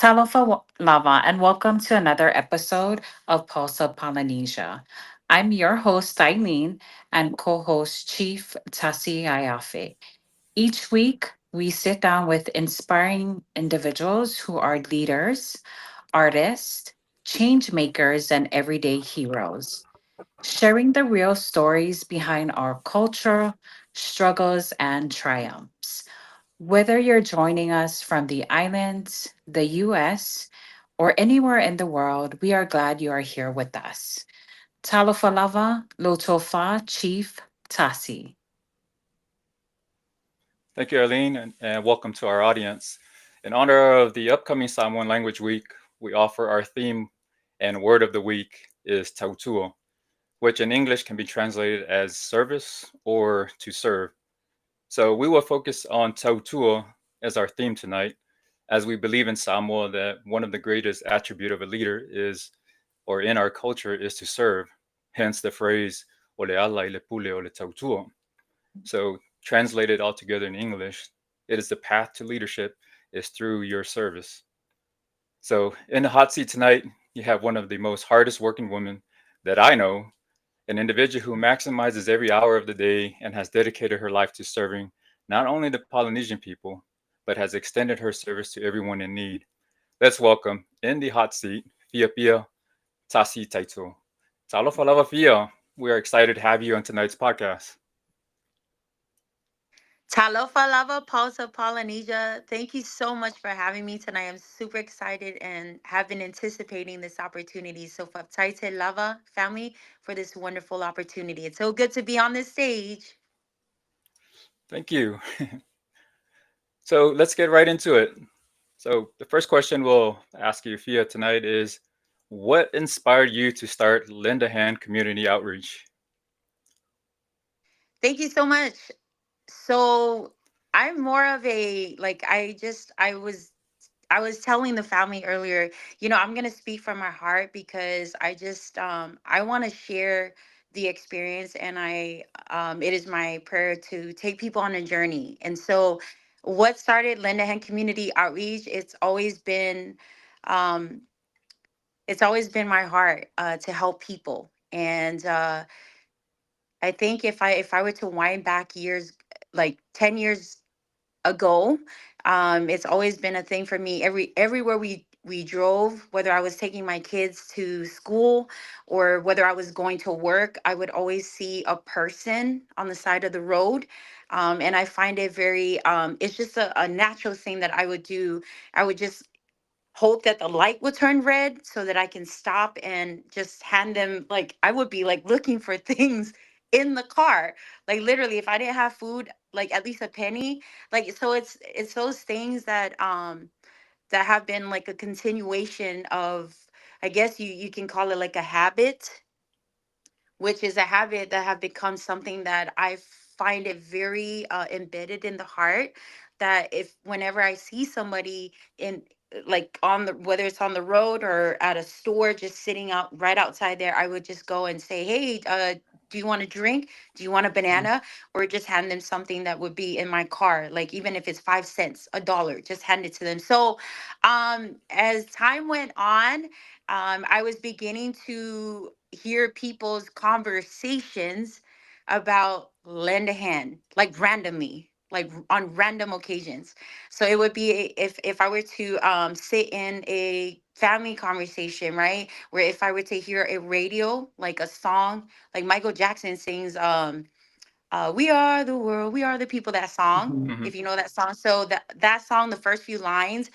Talofa Lava, and welcome to another episode of Pulse of Polynesia. I'm your host, Eileen, and co host, Chief Tasi Ayafe. Each week, we sit down with inspiring individuals who are leaders, artists, change makers, and everyday heroes, sharing the real stories behind our culture, struggles, and triumphs. Whether you're joining us from the islands, the US, or anywhere in the world, we are glad you are here with us. Talofa lava, lotofa, Chief Tasi. Thank you, Arlene, and welcome to our audience. In honor of the upcoming Samoan Language Week, we offer our theme and word of the week is tautua, which in English can be translated as service or to serve. So we will focus on tautua as our theme tonight, as we believe in Samoa that one of the greatest attribute of a leader is, or in our culture, is to serve. Hence the phrase "o le ala i le pule o le tautua." So, translated altogether in English, it is the path to leadership is through your service. So, in the hot seat tonight, you have one of the most hardest working women that I know, an individual who maximizes every hour of the day and has dedicated her life to serving not only the Polynesian people, but has extended her service to everyone in need. Let's welcome in the hot seat, Fia Tasi Taito. Talofa lava Fia. We are excited to have you on tonight's podcast. Talofa Lava, Pulse of Polynesia. Thank you so much for having me tonight. I'm super excited and have been anticipating this opportunity. So, for Taite Lava family, for this wonderful opportunity. It's so good to be on this stage. Thank you. So let's get right into it. So the first question we'll ask you, Fia, tonight is, what inspired you to start Lend a Hand Community Outreach? Thank you so much. So, I'm more of a like I was telling the family earlier, I'm going to speak from my heart because I want to share the experience, and it is my prayer to take people on a journey. And so what started Lend a Hand Community Outreach, um it's always been my heart to help people. And I think if I were to wind back years, like 10 years ago. It's always been a thing for me. Everywhere we drove, whether I was taking my kids to school or whether I was going to work, I would always see a person on the side of the road. And I find it very it's just a natural thing that I would do. I would just hope that the light would turn red so that I can stop and just hand them, like I would be like looking for things in the car. Like literally if I didn't have food, like at least a penny. Like so it's those things that have been like a continuation of, I guess you can call it like a habit, which is a habit that have become something that I find it very embedded in the heart, that if whenever I see somebody in, like on the, whether it's on the road or at a store just sitting out right outside there, I would just go and say, hey, do you want a drink? Do you want a Mhm. banana? Or just hand them something that would be in my car, like even if it's 5 cents, a dollar, just hand it to them. So as time went on, I was beginning to hear people's conversations about lend a hand, like randomly, like on random occasions. So it would be if I were to sit in a family conversation, right, where if I were to hear a radio, like a song, like Michael Jackson sings, "We Are the World, We Are the People," that song. Mhm. Mhm. If you know that song, so that song, the first few lines,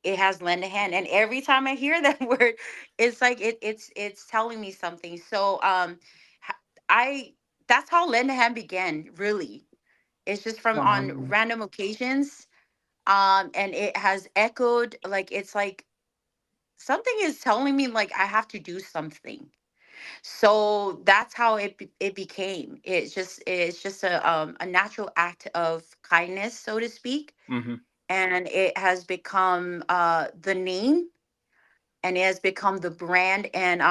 it has lend a hand, and every time I hear that word, it's like it's telling me something. So h- I that's how lend a hand began, really. It's just from on Wow. random occasions, and it has echoed, like it's like something is telling me like I have to do something. So that's how it became. It's just a natural act of kindness, so to speak, Mhm. and it has become the name, and it has become the brand. And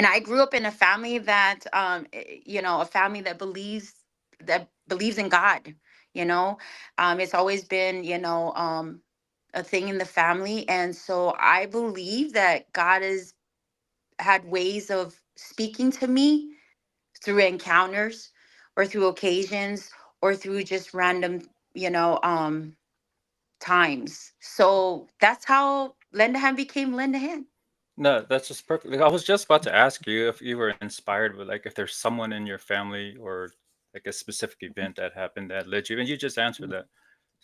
I grew up in a family that a family that believes in God. It's always been, a thing in the family. And so I believe that God has had ways of speaking to me through encounters or through occasions or through just random, you know, times. So that's how Lend a Hand became Lend a Hand. No, that's just perfect. Like, I was just about to ask you if you were inspired with, like, if there's someone in your family or like a specific event that happened that led you, and you just answered that.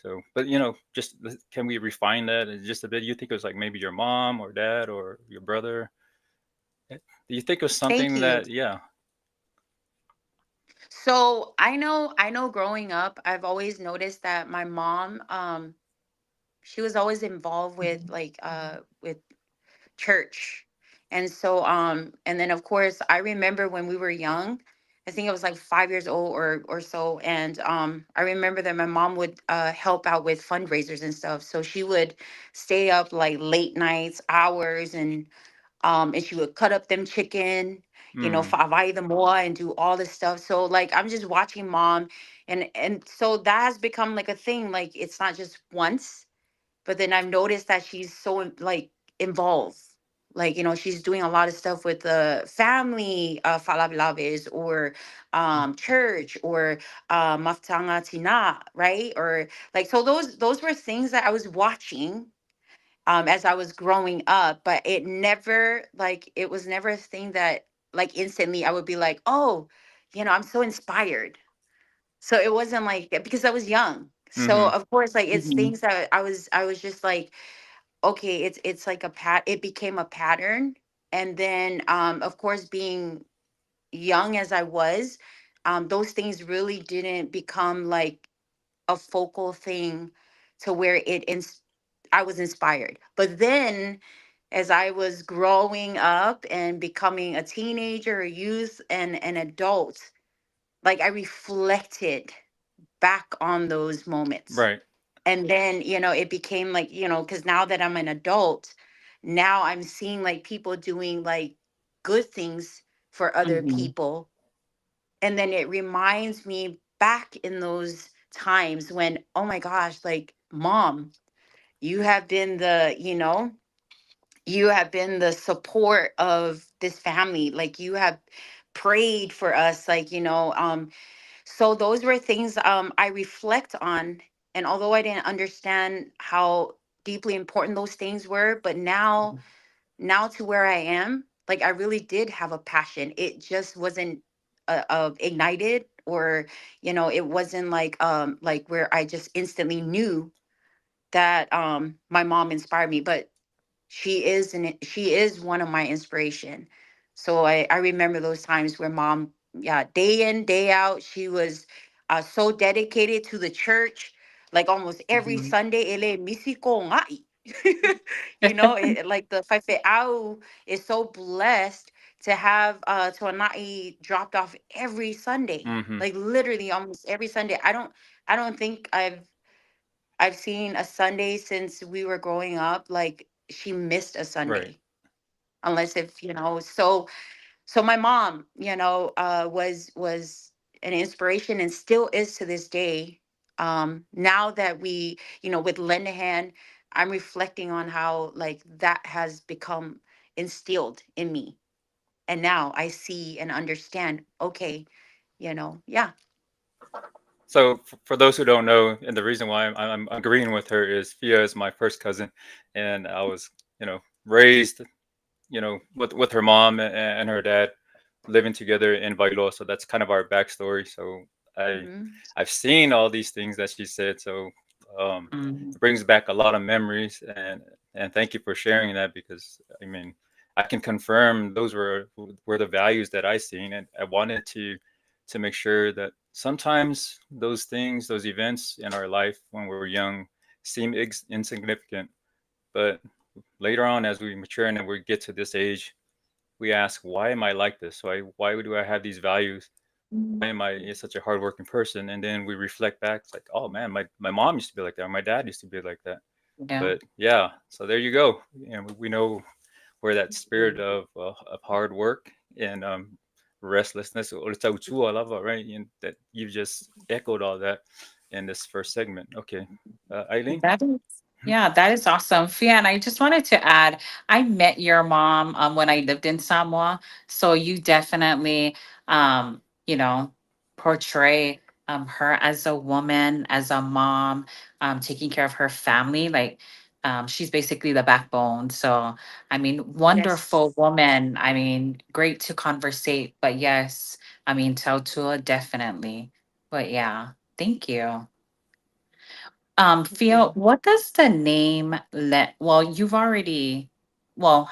So, but just can we refine that just a bit? You think it was like maybe your mom or dad or your brother? Do you think it was Thank something you. that, yeah. So I know growing up, I've always noticed that my mom, she was always involved with with church. And so and then of course I remember when we were young, I think I was like 5 years old or so. And I remember that my mom would help out with fundraisers and stuff. So she would stay up like late nights, hours, and she would cut up them chicken, Mm, fry them more and do all this stuff. So like I'm just watching mom, and so that has become like a thing. Like it's not just once, but then I've noticed that she's so like involved. Like, she's doing a lot of stuff with the family, falablabes, or church, or maftanga tina, right? Or like, so those were things that I was watching as I was growing up, but it was never a thing that like instantly I would be like, oh, I'm so inspired. So it wasn't like because I was young. So mm-hmm. of course, like it's Mhm. things that I was just like, okay, it's like it became a pattern. And then of course, being young as I was, those things really didn't become like a focal thing to where I was inspired. But then as I was growing up and becoming a teenager, a youth, and an adult, like I reflected back on those moments. Right. And then, it became like, because now that I'm an adult, now I'm seeing like people doing like good things for other Mhm. people. And then it reminds me back in those times when, oh my gosh, like, mom, you have been the support of this family. Like, you have prayed for us, like, so those were things I reflect on. And although I didn't understand how deeply important those things were, but now to where I am, like I really did have a passion. It just wasn't ignited, or it wasn't like where I just instantly knew that my mom inspired me. But she is one of my inspiration. So I remember those times where mom, yeah, day in day out, she was so dedicated to the church. Like almost every Mhm. Sunday, ele misiko ngai. Like the Faife Au is so blessed to have Tuanai dropped off every Sunday. Mm-hmm. Like literally almost every Sunday. I don't think I've seen a Sunday since we were growing up. Like she missed a Right. Sunday, unless if So my mom, was an inspiration and still is to this day. Now that with Lend a Hand, I'm reflecting on how like that has become instilled in me, and now I see and understand. Okay, yeah. So for those who don't know, and the reason why I'm agreeing with her is Fia is my first cousin, and I was, raised, with her mom and her dad living together in Vailo. So that's kind of our backstory. So I Hmm. I've seen all these things that she said. So Mhm. it brings back a lot of memories, and thank you for sharing that, because I mean I can confirm those were the values that I seen, and I wanted to make sure that sometimes those things, those events in our life when we're young seem insignificant, but later on as we mature and we get to this age, we ask, why am I like this? Why do I have these values? Why am I such a hardworking person? And then we reflect back, it's like, oh man, my mom used to be like that, or my dad used to be like that. Yeah. But yeah, so there you go. We know where that spirit of hard work and restlessness, or right? And that you've just echoed all that in this first segment. Okay, Eileen. That is. Yeah, that is awesome. Fian, I just wanted to add, I met your mom when I lived in Samoa. So you definitely, you know, portray her as a woman, as a mom, taking care of her family. Like, she's basically the backbone. So, I mean, wonderful Yes. woman. I mean, great to conversate. But yes, I mean, Tautua, definitely. But yeah, thank you. Phil, what does the name let? Well, you've already, well,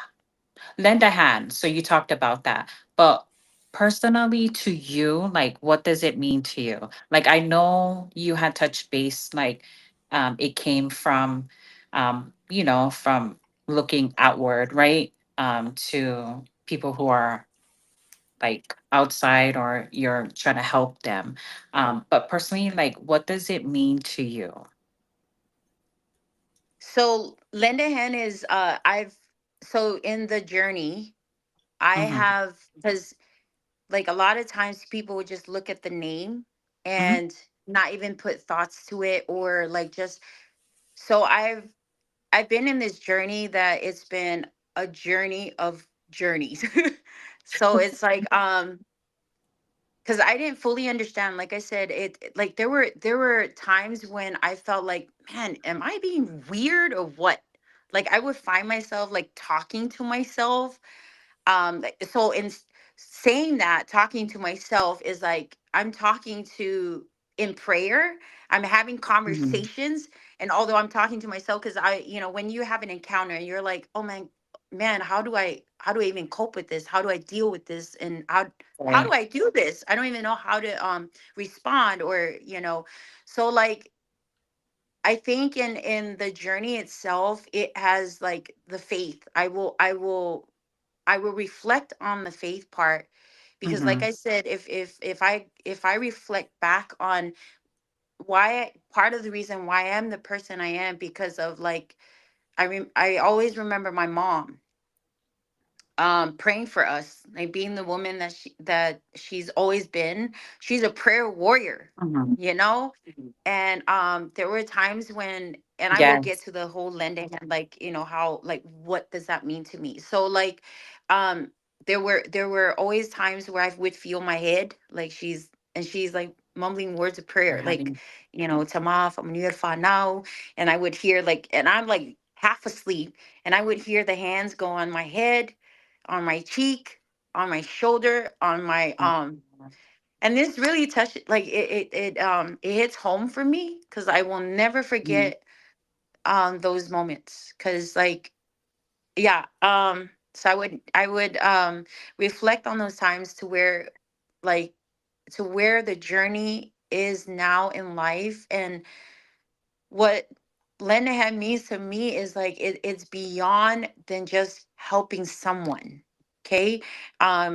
lend a hand. So you talked about that, but personally to you, like, what does it mean to you? Like, I know you had touched base, like, it came from, from looking outward, right? To people who are like outside or you're trying to help them. But personally, like, what does it mean to you? So lend a hand is I've so in the journey I Mm-hmm. have, because like a lot of times people would just look at the name Mm-hmm. and not even put thoughts to it, or like just, so I've been in this journey that it's been a journey of journeys. So it's like because I didn't fully understand. Like I said, like there were times when I felt like, man, am I being weird or what? Like I would find myself like talking to myself, so saying that, talking to myself is like I'm talking to, in prayer, I'm having Mm-hmm. conversations. And although I'm talking to myself, because when you have an encounter and you're like, oh man, how do I even cope with this, how do I deal with this, and how do Right. I do this, I don't even know how to respond, or so like I think in the journey itself, it has like the faith. I will reflect on the faith part, because like Mm-hmm. I said, if I reflect back on part of the reason why I'm the person I am, because of like I always remember my mom praying for us, like being the woman that she's always been. She's a prayer warrior, Mm-hmm. you know. And there were times when, and I will get Yes. to the whole lending hand, like how, like what does that mean to me. So like um there were always times where I would feel my head, like she's like mumbling words of We're prayer, like having. tama fa now. And I would hear, like, and I'm like half asleep, and I would hear the hands go on my head, on my cheek, on my shoulder, on my and this really touched, like it hits home for me, because I will never Mhm. forget those moments, because like, yeah, so I would reflect on those times, to where, like, to where the journey is now in life. And what Lenahan means to me is like it's beyond than just helping someone. Okay.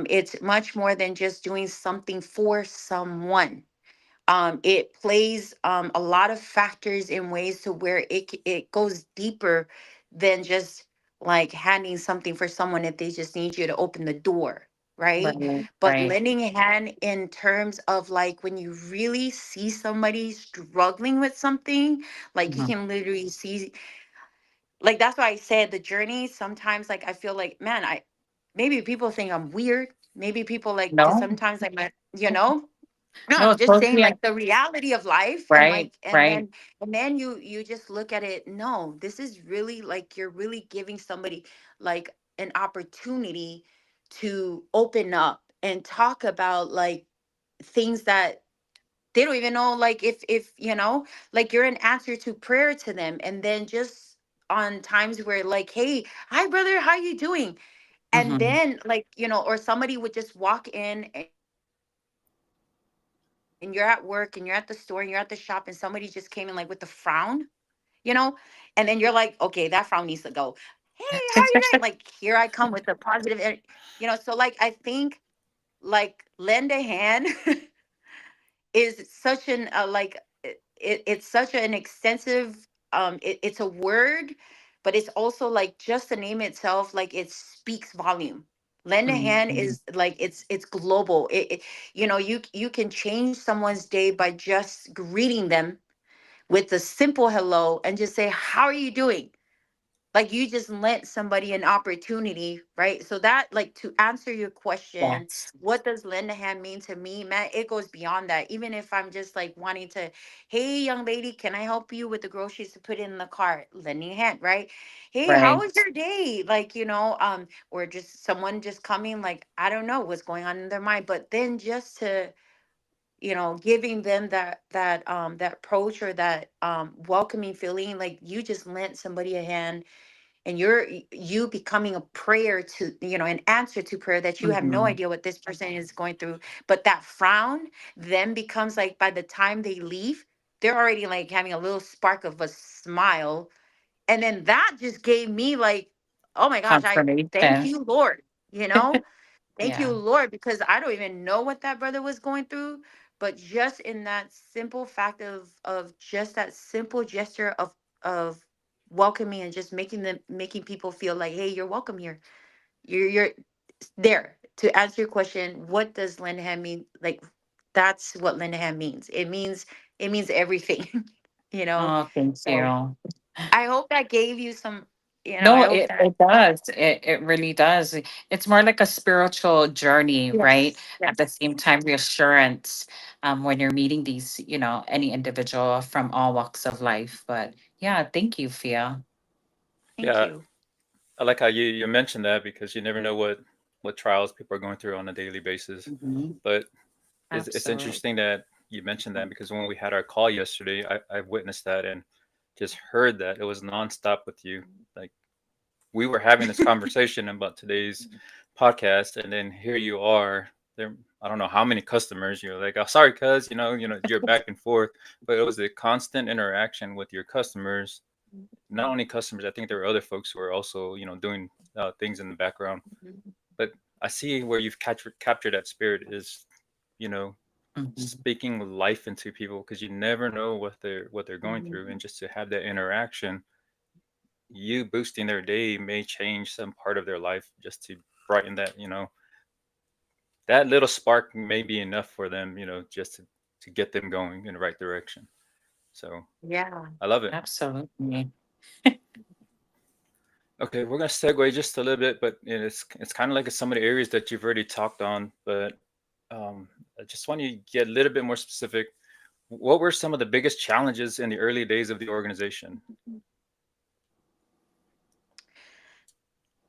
It's much more than just doing something for someone. It plays a lot of factors in ways to where it goes deeper than just like handing something for someone if they just need you to open the door, right? Right. But Right. lending a hand in terms of like when you really see somebody struggling with something, like you Mhm. can literally see, like that's why I said the journey. Sometimes like I feel like, man, I maybe people think I'm weird. Maybe people like to No. sometimes like no, No, I'm it's just totally saying like the reality of life, and right. like Right. and then you just look at it. No, this is really like you're really giving somebody like an opportunity to open up and talk about like things that they don't even know, like if like you're an answer to prayer to them. And then just on times where like, hey, hi brother, how you doing? And Mm-hmm. then like or somebody would just walk in, and you're at work and you're at the store and you're at the shop, and somebody just came in like with a frown, and then you're like, okay, that frown needs to go. Hey, how are you doing? Like, here I come with a positive so like I think like lend a hand is such an it's such an extensive it's a word, but it's also like just the name itself, like it speaks volume. Lend a hand Mm-hmm. is like it's global. You can change someone's day by just greeting them with a simple hello and just say, how are you doing? Like you just lent somebody an opportunity, right? So that, like, to answer your question, Yes. what does lend a hand mean to me, man? It goes beyond that. Even if I'm just like wanting to, hey, young lady, can I help you with the groceries to put in the cart? Lending a hand, right? Hey, how Right. was your day? Like, or just someone just coming, like, I don't know what's going on in their mind, but then just to, giving them that approach, or that welcoming feeling, like you just lent somebody a hand, and you becoming a prayer to, an answer to prayer, that you have no Hmm. idea what this person is going through. But that frown then becomes like, by the time they leave, they're already like having a little spark of a smile. And then that just gave me like, oh my gosh, I thank Confirmation. you, Lord. you know Thank you, Yeah. Lord, because I don't even know what that brother was going through. But just in that simple fact of just that simple gesture of welcoming, and just making people feel like, hey, you're welcome here. You're there. To answer your question, what does Lindahan mean? Like, that's what Lindahan means. It means everything. you know. Oh, thank So you. I hope that gave you some. No, I hope it, that. it does. It really does. It's more like a spiritual journey, right? Yes. At the Yes. same time, reassurance when you're meeting these, any individual from all walks of life. But yeah, thank you, Fia. Thank Yeah, you. I like how you mentioned that because you never know what trials people are going through on a daily basis. Hmm. But it's Absolutely. interesting that you mentioned that because when we had our call yesterday, I witnessed that and just heard that it was nonstop with you. Like we were having this conversation about today's podcast, and then here you are. There, I don't know how many customers you're like, oh, sorry, cuz, you're back and forth, but it was a constant interaction with your customers. Not only customers, I think there were other folks who are also, doing things in the background. But I see where you've captured that spirit is, you know, Hmm. speaking life into people because you never know what they're going through, Mhm. and just to have that interaction, you boosting their day may change some part of their life just to brighten that, that little spark may be enough for them, just to get them going in the right direction. So Yeah. I love it. Absolutely. Okay, we're gonna segue just a little bit, but it's kind of like some of the areas that you've already talked on, but I just want you to get a little bit more specific. What were some of the biggest challenges in the early days of the organization?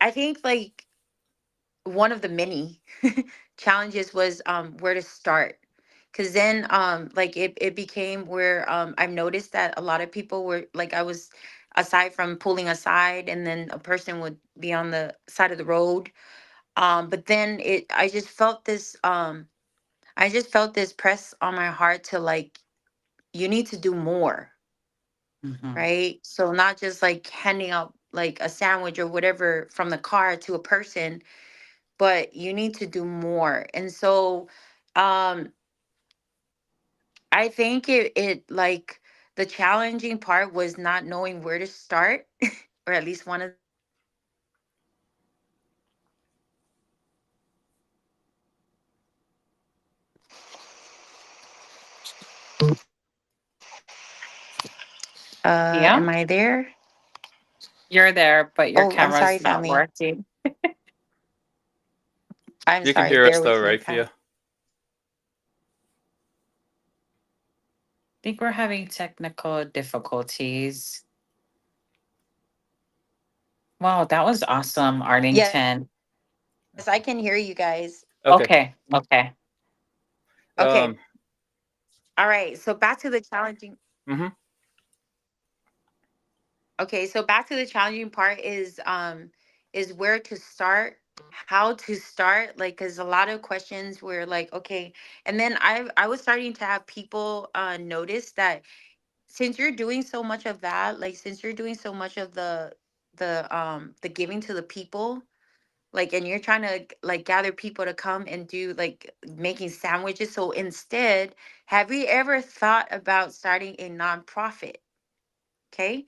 I think, like, one of the many challenges was where to start. Cause then like it became where I've noticed that a lot of people were like, I was, aside from pulling aside, and then a person would be on the side of the road. But then it I just felt this press on my heart to, like, you need to do more. Hmm. Right? So not just like handing out like a sandwich or whatever from the car to a person, but you need to do more. And so um I think it like, the challenging part was not knowing where to start, or at least one of the challenges was not knowing where to start. Yeah, Am I there? you're there, but your Oh, I'm sorry, camera's not family. working. I'm You can sorry. hear us Bear though, with me, right, fam. Fia? I think we're having technical difficulties. Wow, that was awesome, Yes, I Arlington. can hear you guys. Okay. Okay, okay. Okay. Um. All right. So back to the challenging. Hmm. Okay, so back to the challenging part is where to start, how to start, like, cuz a lot of questions were like, okay, and then I was starting to have people notice that, since you're doing so much of that, like, since you're doing so much of the giving to the people, like, and you're trying to, like, gather people to come and do, like, making sandwiches. So instead, have you ever thought about starting a nonprofit? Okay.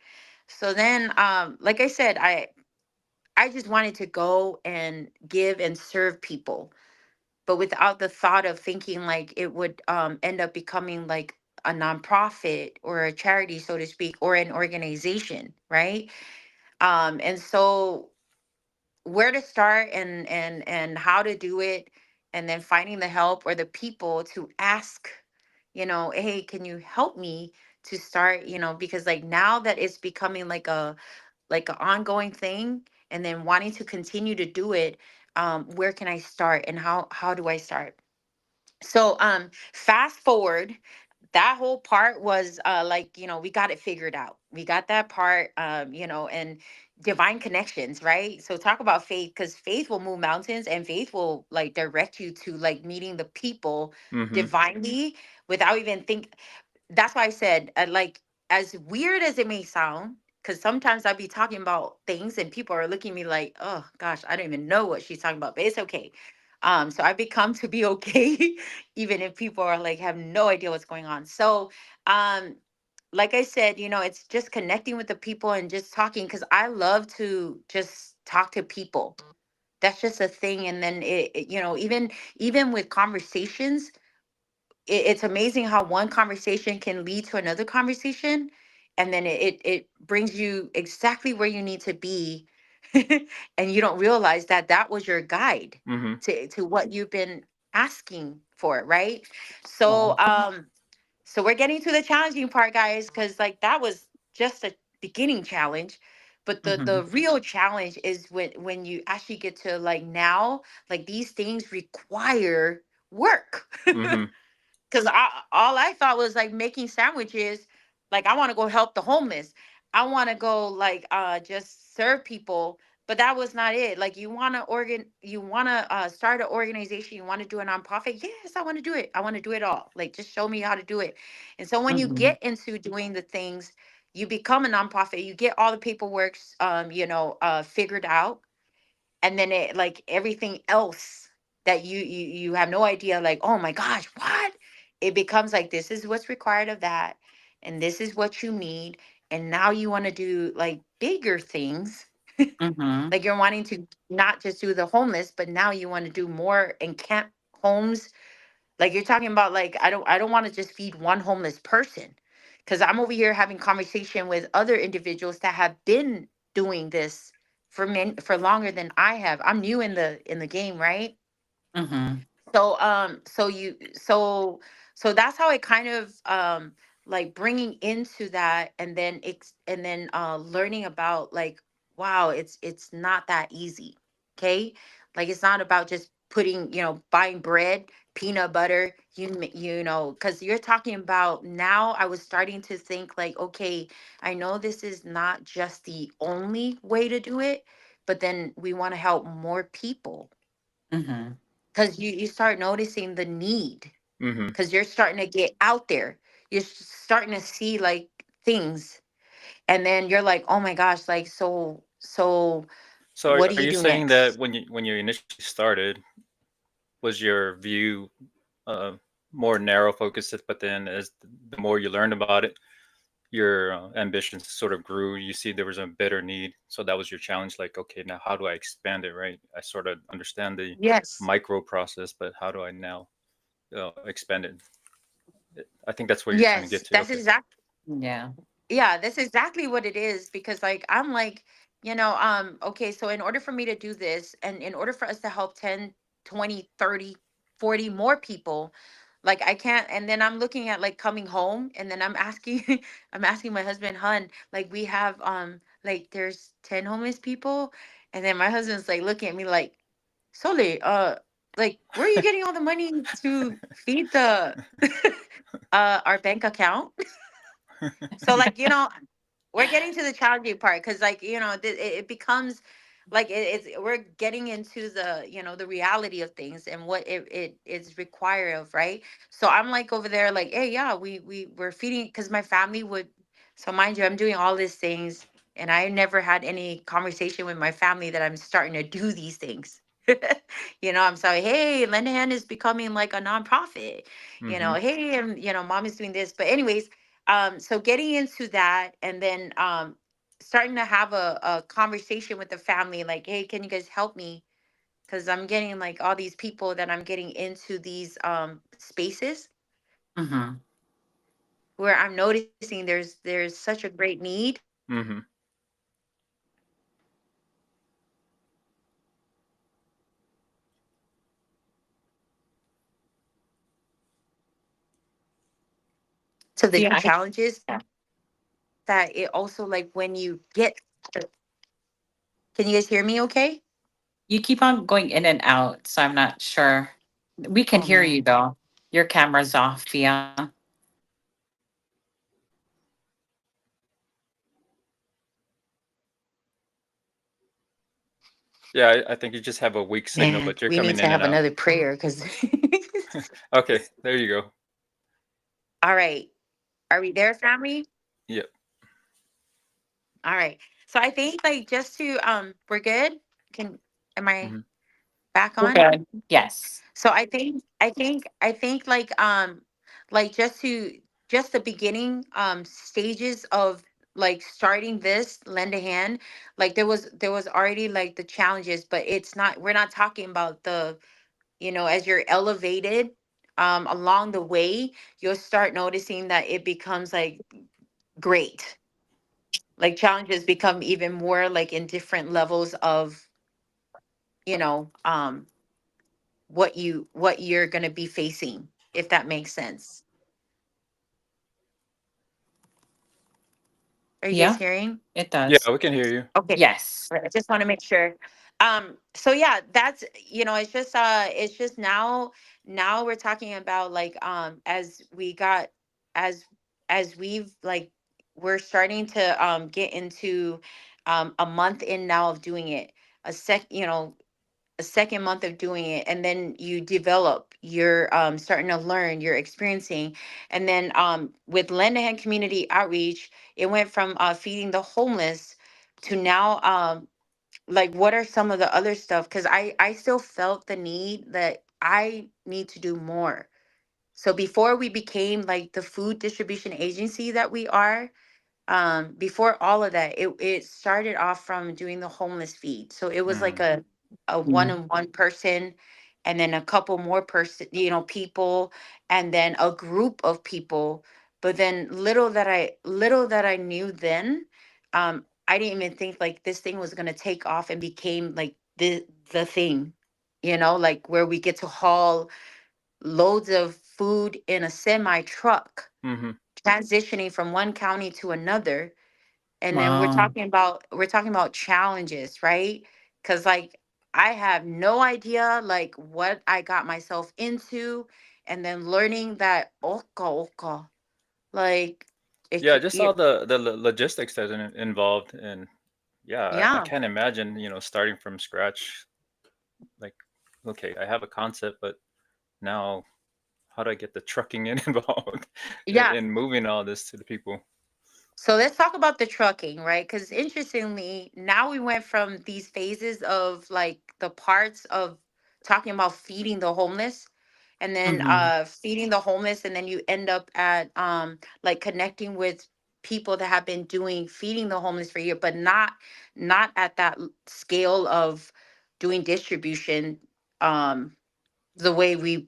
So then, like I said, I just wanted to go and give and serve people, but without the thought of thinking like it would end up becoming like a nonprofit or a charity, so to speak, or an organization, right? And so where to start and how to do it, and then finding the help or the people to ask, hey, can you help me to start, because like now that it's becoming like an ongoing thing, and then wanting to continue to do it, where can I start and how do I start? So fast forward, that whole part was like, we got it figured out. We got that part, and divine connections, right? So talk about faith, because faith will move mountains, and faith will like direct you to like meeting the people Mm-hmm. divinely without even think. That's why I said, like, as weird as it may sound, because sometimes I'd be talking about things and people are looking at me like, oh gosh, I don't even know what she's talking about, but it's okay. So I become to be okay, even if people are like have no idea what's going on. So, um, like I said, it's just connecting with the people and just talking, because I love to just talk to people. That's just a thing. And then even with conversations, it's amazing how one conversation can lead to another conversation, and then it brings you exactly where you need to be. And you don't realize that that was your guide Mm-hmm. to what you've been asking for, right? So Yeah. so we're getting to the challenging part, guys, because like that was just a beginning challenge, but the Hmm. real challenge is when you actually get to like now, like these things require work. Mm-hmm. Because all I thought was like making sandwiches. Like I want to go help the homeless. I want to go like just serve people. But that was not it. Like you want to start an organization. You want to do a nonprofit. Yes, I want to do it. I want to do it all. Like just show me how to do it. And so when you Hmm. get into doing the things, you become a nonprofit. You get all the paperwork, figured out, and then it like everything else that you have no idea, like, oh my gosh, what, it becomes like this is what's required of that, and this is what you need, and now you want to do like bigger things. Hmm. Like you're wanting to not just do the homeless, but now you want to do more and camp homes. Like you're talking about like I don't want to just feed one homeless person, cuz I'm over here having conversation with other individuals that have been doing this for longer than I have. I'm new in the game, right? Hmm. So so that's how it kind of like bringing into that, and then learning about like, wow, it's not that easy. Okay, like it's not about just putting, buying bread, peanut butter, because you're talking about, now I was starting to think like, okay, I know this is not just the only way to do it, but then we want to help more people, Hmm. because you start noticing the need, Mm-hmm. because you're starting to get out there, you're starting to see like things, and then you're like, oh my gosh, like, so So what do are you you do saying that next? when you initially started, was your view uh, more narrow focused, but then as the more you learned about it, your ambitions sort of grew. You see there was a better need, so that was your challenge. Like, okay, now how do I expand it? Right? I sort of understand the Yes, micro process, but how do I now expand it? I think that's what you're trying to get yes, to. that's Okay. exactly. Yeah. Yeah, that's exactly what it is, because like I'm like, okay, so in order for me to do this, and in order for us to help 10, 20, 30, 40 more people, like I can't. And then I'm looking at like coming home, and then I'm asking I'm asking my husband, hun, like we have like there's 10 homeless people, and then my husband's like looking at me like, Sole, like where are you getting all the money to feed the our bank account? So like, we're getting to the challenging part, because like, it becomes like it's we're getting into the, the reality of things and what it is required of, right? So I'm like over there like, hey, yeah, we're feeding, because my family would. So mind you, I'm doing all these things, and I never had any conversation with my family that I'm starting to do these things. I'm sorry, hey, Lend a Hand is becoming like a nonprofit, Mm-hmm. hey, and mom is doing this. But anyways, so getting into that, and then starting to have a conversation with the family, like, hey, can you guys help me, because I'm getting like all these people that I'm getting into these spaces. Hmm. where I'm noticing there's such a great need. Mm-hmm. So the Yeah, challenges that it also like when you get, can you guys hear me okay? you keep on going in and out, so I'm not sure. We can Oh hear you man. though. Your camera's off, Fia. Yeah, I think you just have a weak signal, Man, but you're we need coming to in and have out. another prayer because Okay, there you go. all right. Are we there, family? Yep. All right. So I think like just to we're good. Can am I Mm-hmm. back We're on? good. Yes. So I think like just the beginning stages of like starting this lend a hand, like there was already like the challenges, but it's not, we're not talking about the, as you're elevated along the way, you'll start noticing that it becomes like great. Like challenges become even more like in different levels of, you know, what you're going to be facing, if that makes sense. Are you guys Yeah, hearing? it Yeah, does. we can hear you. Okay. Yes. Right, I just want to make sure. So yeah, that's, it's just now we're talking about like as we got as we've like we're starting to get into a month in now of doing it, a second month of doing it, and then you develop, you're starting to learn, you're experiencing. And then with lend a hand community outreach, it went from feeding the homeless to now like what are some of the other stuff, because I still felt the need that I need to do more. So before we became like the food distribution agency that we are, before all of that, it started off from doing the homeless feed. So it was like Mm-hmm. a Mhm. one-on-one person, and then a couple more person, people, and then a group of people. But then little that I knew then, I didn't even think like this thing was gonna take off and became like the thing, like where we get to haul loads of food in a semi truck, Mm-hmm. transitioning from one county to another. And then we're Wow. talking about challenges, right? Because like I have no idea like what I got myself into, and then learning that oka like it, Yeah, just all it the logistics that involved, and yeah, I yeah. can't imagine, starting from scratch. Like, okay, I have a concept, but now how do I get the trucking in involved Yeah. in moving all this to the people? So let's talk about the trucking, right? Because interestingly, now we went from these phases of like the parts of talking about feeding the homeless, and then Hmm. feeding the homeless, and then you end up at like connecting with people that have been doing feeding the homeless for years, but not at that scale of doing distribution um the way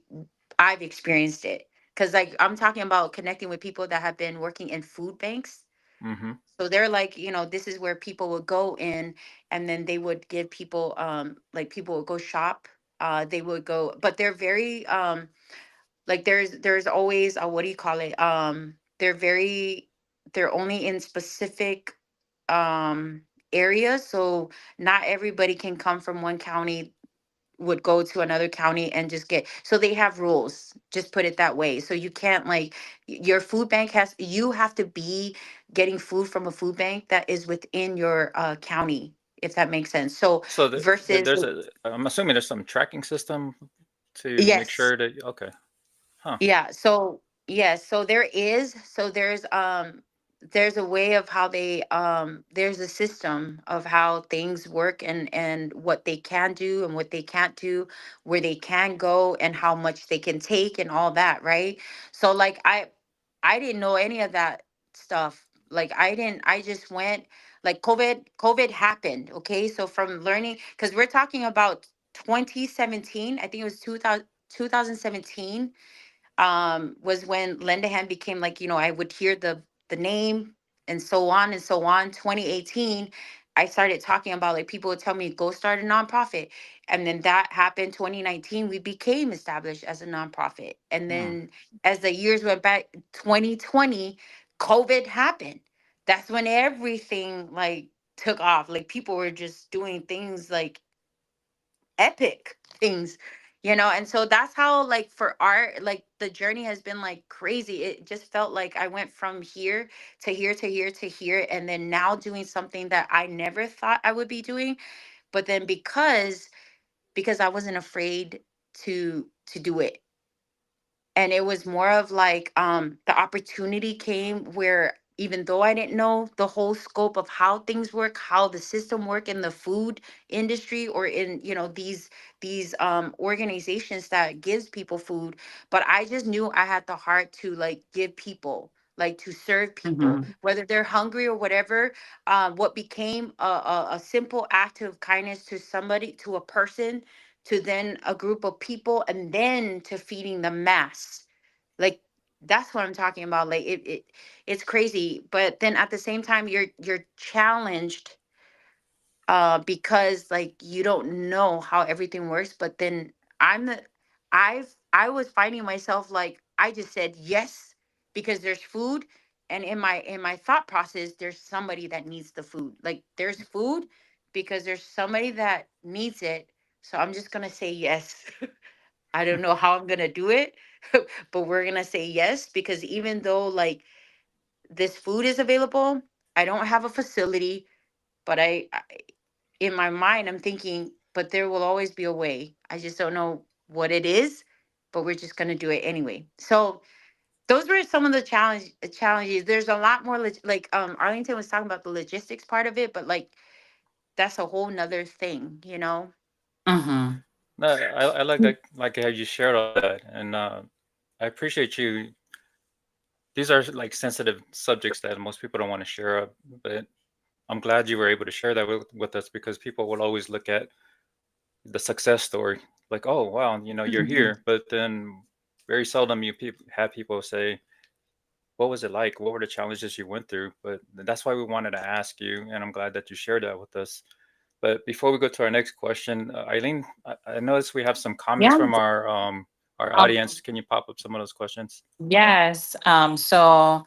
I've experienced it. Because like I'm talking about connecting with people that have been working in food banks. Mm-hmm. So they're like, this is where people would go in, and then they would give people, like people would go shop. They would go, but they're very, like there's always, what do you call it? They're only in specific areas. So not everybody can come from one county, would go to another county and just get, so they have rules, just put it that way. So you can't like your food bank has, you have to be getting food from a food bank that is within your county, if that makes sense. So So versus, I'm assuming there's some tracking system to make yes. sure that, okay, huh? Yeah, so yes, so there's a way of how they there's a system of how things work, and what they can do and what they can't do, where they can go and how much they can take and all that, right? So like I didn't know any of that stuff. Like I just went, like COVID happened, okay? So from learning, cuz we're talking about 2017, I think it was 2017, was when Lend a Hand became like, I would hear the name and so on and so on. 2018, I started talking about, like, people would tell me go start a nonprofit. And then that happened. 2019, we became established as a nonprofit. And Mm. then as the years went by, 2020, COVID happened. That's when everything like took off. Like people were just doing things like epic things, and so that's how, like, for art, like the journey has been like crazy. It just felt like I went from here to here to here to here, and then now doing something that I never thought I would be doing. But then because I wasn't afraid to do it, and it was more of like, the opportunity came where, even though I didn't know the whole scope of how things work, how the system work in the food industry, or in, these organizations that gives people food, but I just knew I had the heart to like give people, like to serve people, Mm-hmm. whether they're hungry or whatever. What became a simple act of kindness to somebody, to a person, to then a group of people, and then to feeding the mass. Like, that's what I'm talking about. Like, it's crazy, but then at the same time, you're challenged, because like you don't know how everything works. But then I'm the I was finding myself like I just said yes because there's food, and in my thought process, there's somebody that needs the food. Like, there's food because there's somebody that needs it, so I'm just gonna say yes. I don't know how I'm gonna do it, but we're gonna say yes, because even though like this food is available, I don't have a facility, but in my mind, I'm thinking, but there will always be a way. I just don't know what it is, but we're just gonna do it anyway. So those were some of the challenges. There's a lot more, like, Arlington was talking about the logistics part of it, but like that's a whole nother thing. Mm-hmm. No, I like that, like how you shared all that, and I appreciate you. These are like sensitive subjects that most people don't want to share, but I'm glad you were able to share that with us, because people will always look at the success story, like, oh wow, you're Mm-hmm. here, but then very seldom you have people say, what was it like? What were the challenges you went through? But that's why we wanted to ask you, and I'm glad that you shared that with us. But before we go to our next question, Eileen, I noticed we have some comments Yeah. from our Um, audience. Can you pop up some of those questions? yes. So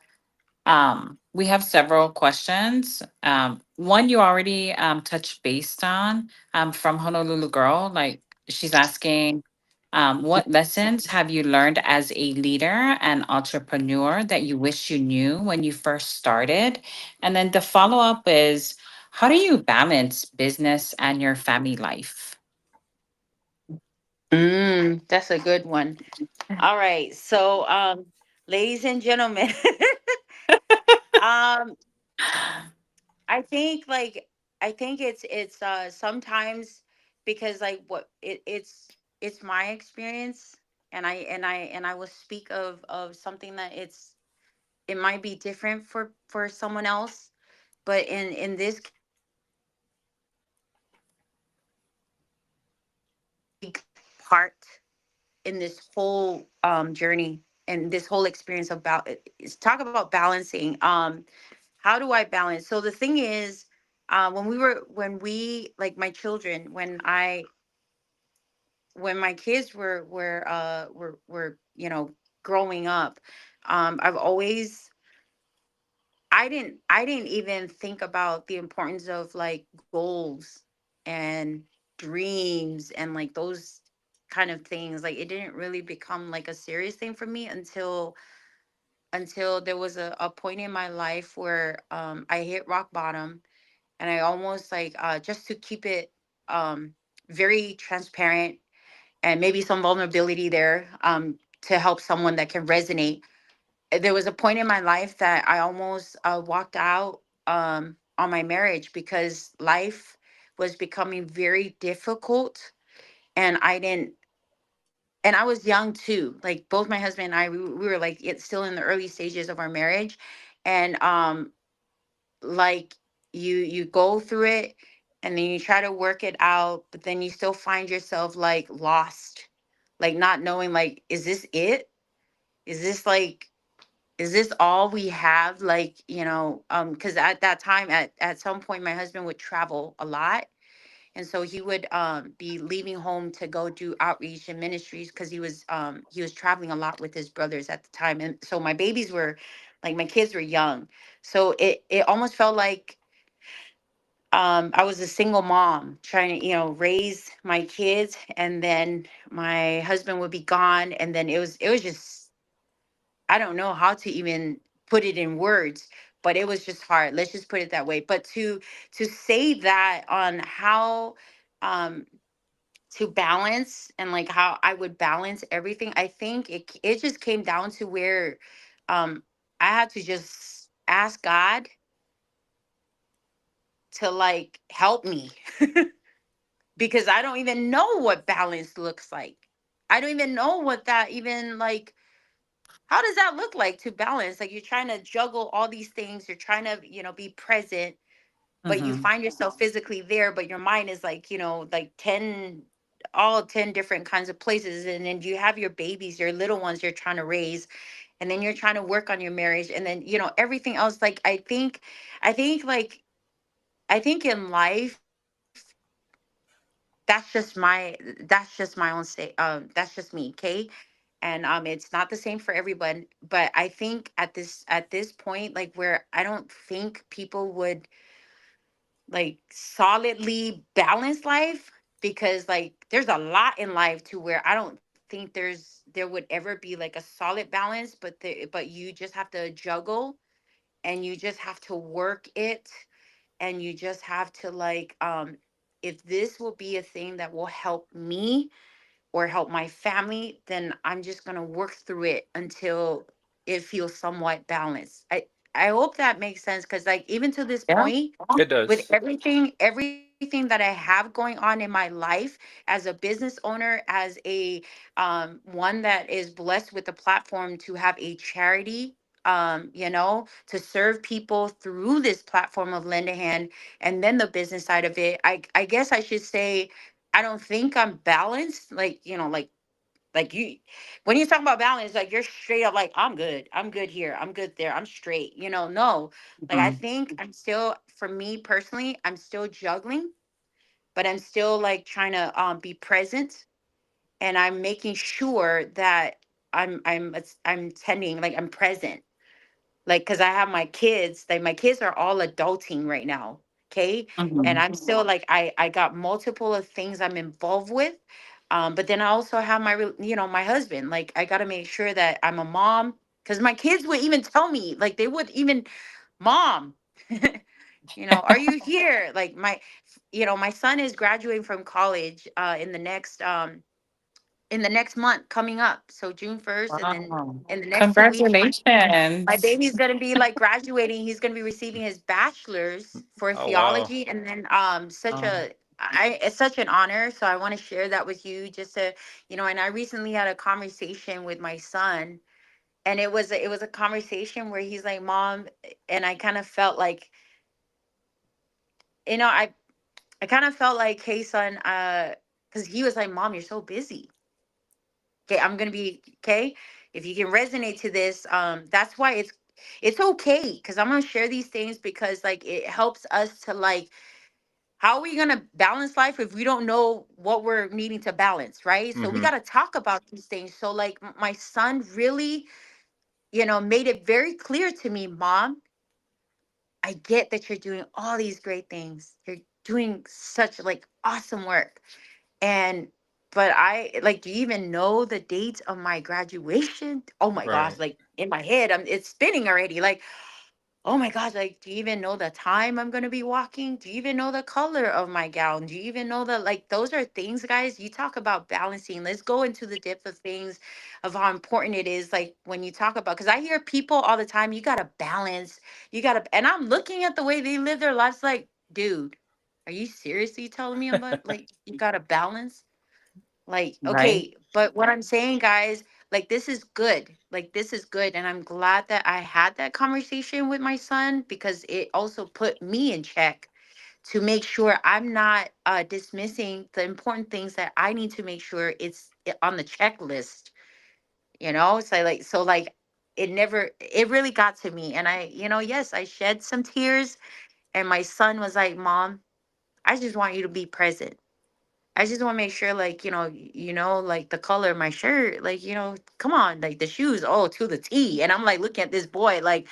we have several questions. One you already touched based on, from Honolulu Girl. Like, she's asking, what lessons have you learned as a leader and entrepreneur that you wish you knew when you first started? And then the follow up is, how do you balance business and your family life? That's a good one. All right. So, ladies and gentlemen, um, I think it's sometimes, because like what it's my experience, and I will speak of something that it might be different for someone else, but in this case, big part in this whole journey and this whole experience about it is talk about balancing. How do I balance? So the thing is, when we like my children, when my kids were growing up, I've always I didn't even think about the importance of like goals and dreams and like those kind of things. Like, it didn't really become like a serious thing for me until there was a point in my life where I hit rock bottom, and I almost like, just to keep it very transparent and maybe some vulnerability there, to help someone that can resonate. There was a point in my life that I almost walked out on my marriage because life was becoming very difficult, and I was young too. Like, both my husband and I, we were like it's still in the early stages of our marriage, and like you go through it, and then you try to work it out, but then you still find yourself like lost, like not knowing, like, is this it? Is this like, is this all we have? Like, because at that time, at some point, my husband would travel a lot. And so he would be leaving home to go do outreach and ministries because he was traveling a lot with his brothers at the time. And so my babies were, like, my kids were young. So it almost felt like I was a single mom trying to, raise my kids, and then my husband would be gone, and then it was just, I don't know how to even put it in words, but it was just hard. Let's just put it that way. But to say that on how um to balance, and like how I would balance everything, I think it just came down to where um I had to just ask God to, like, help me because I don't even know what balance looks like. I don't even know what that even, like, how does that look like, to balance? Like, you're trying to juggle all these things, you're trying to, be present, but you Mm-hmm. find yourself physically there, but your mind is like, like 10, all 10 different kinds of places. And then you have your babies, your little ones you're trying to raise, and then you're trying to work on your marriage, and then, everything else. Like, I think like, I think in life, that's just my own say, that's just me, okay? And it's not the same for everyone, but I think at this point, like, where I don't think people would, like, solidly balance life, because, like, there's a lot in life to where I don't think there would ever be like a solid balance, but you just have to juggle, and you just have to work it, and you just have to, like, if this will be a thing that will help me or help my family, then I'm just going to work through it until it feels somewhat balanced. I hope that makes sense, cuz, like, even to this Yeah. point, It with does. everything that I have going on in my life, as a business owner, as a one that is blessed with the platform to have a charity, to serve people through this platform of Lend a Hand, and then the business side of it. I guess I should say, I don't think I'm balanced. Like, like you, when you talk about balance, like, you're straight up like, I'm good. I'm good here. I'm good there. I'm straight. No. Like, I Mm-hmm. think I'm still, for me personally, I'm still juggling, but I'm still, like, trying to be present, and I'm making sure that I'm tending, like, I'm present, like, because I have my kids, like, my kids are all adulting right now, okay? And Mm-hmm. I'm still, like, I got multiple of things I'm involved with, but then I also have my husband. Like, I got to make sure that I'm a mom, because my kids would even tell me, like, they would even, mom, are you here? Like, my son is graduating from college in the next month coming up, so June 1st, and then Wow. in the next 2 weeks, my Congratulations. baby's gonna be, like, graduating. He's gonna be receiving his bachelor's for Oh wow. theology, and then Um, it's such an honor. So I want to share that with you, just to, and I recently had a conversation with my son, and it was a conversation where he's like, "Mom," and I kind of felt like, you know, I I kind of felt like, "Hey, son," because he was like, "Mom, you're so busy." Okay, I'm gonna be okay. If you can resonate to this, that's why it's okay, because I'm gonna share these things, because, like, it helps us to, like, how are we gonna balance life if we don't know what we're needing to balance, right? So we Mm-hmm. gotta talk about these things. So, like, my son really, made it very clear to me, Mom, I get that you're doing all these great things. You're doing such, like, awesome work. And but I, like, do you even know the dates of my graduation? Oh my gosh, Right. like, in my head, it's spinning already. Like, oh my gosh, like, do you even know the time I'm gonna be walking? Do you even know the color of my gown? Do you even know that, like, those are things, guys? You talk about balancing. Let's go into the depth of things, of how important it is. Like, when you talk about, because I hear people all the time, you gotta balance, and I'm looking at the way they live their lives, like, dude, are you seriously telling me about, like, you gotta balance? Like, right. okay, but what I'm saying, guys, like, this is good. Like, this is good. And I'm glad that I had that conversation with my son, because it also put me in check to make sure I'm not dismissing the important things that I need to make sure it's on the checklist. So like it never, it really got to me. And yes, I shed some tears. And my son was like, Mom, I just want you to be present. I just want to make sure, like, like the color of my shirt, like, come on, like the shoes, oh, to the T. And I'm like looking at this boy like,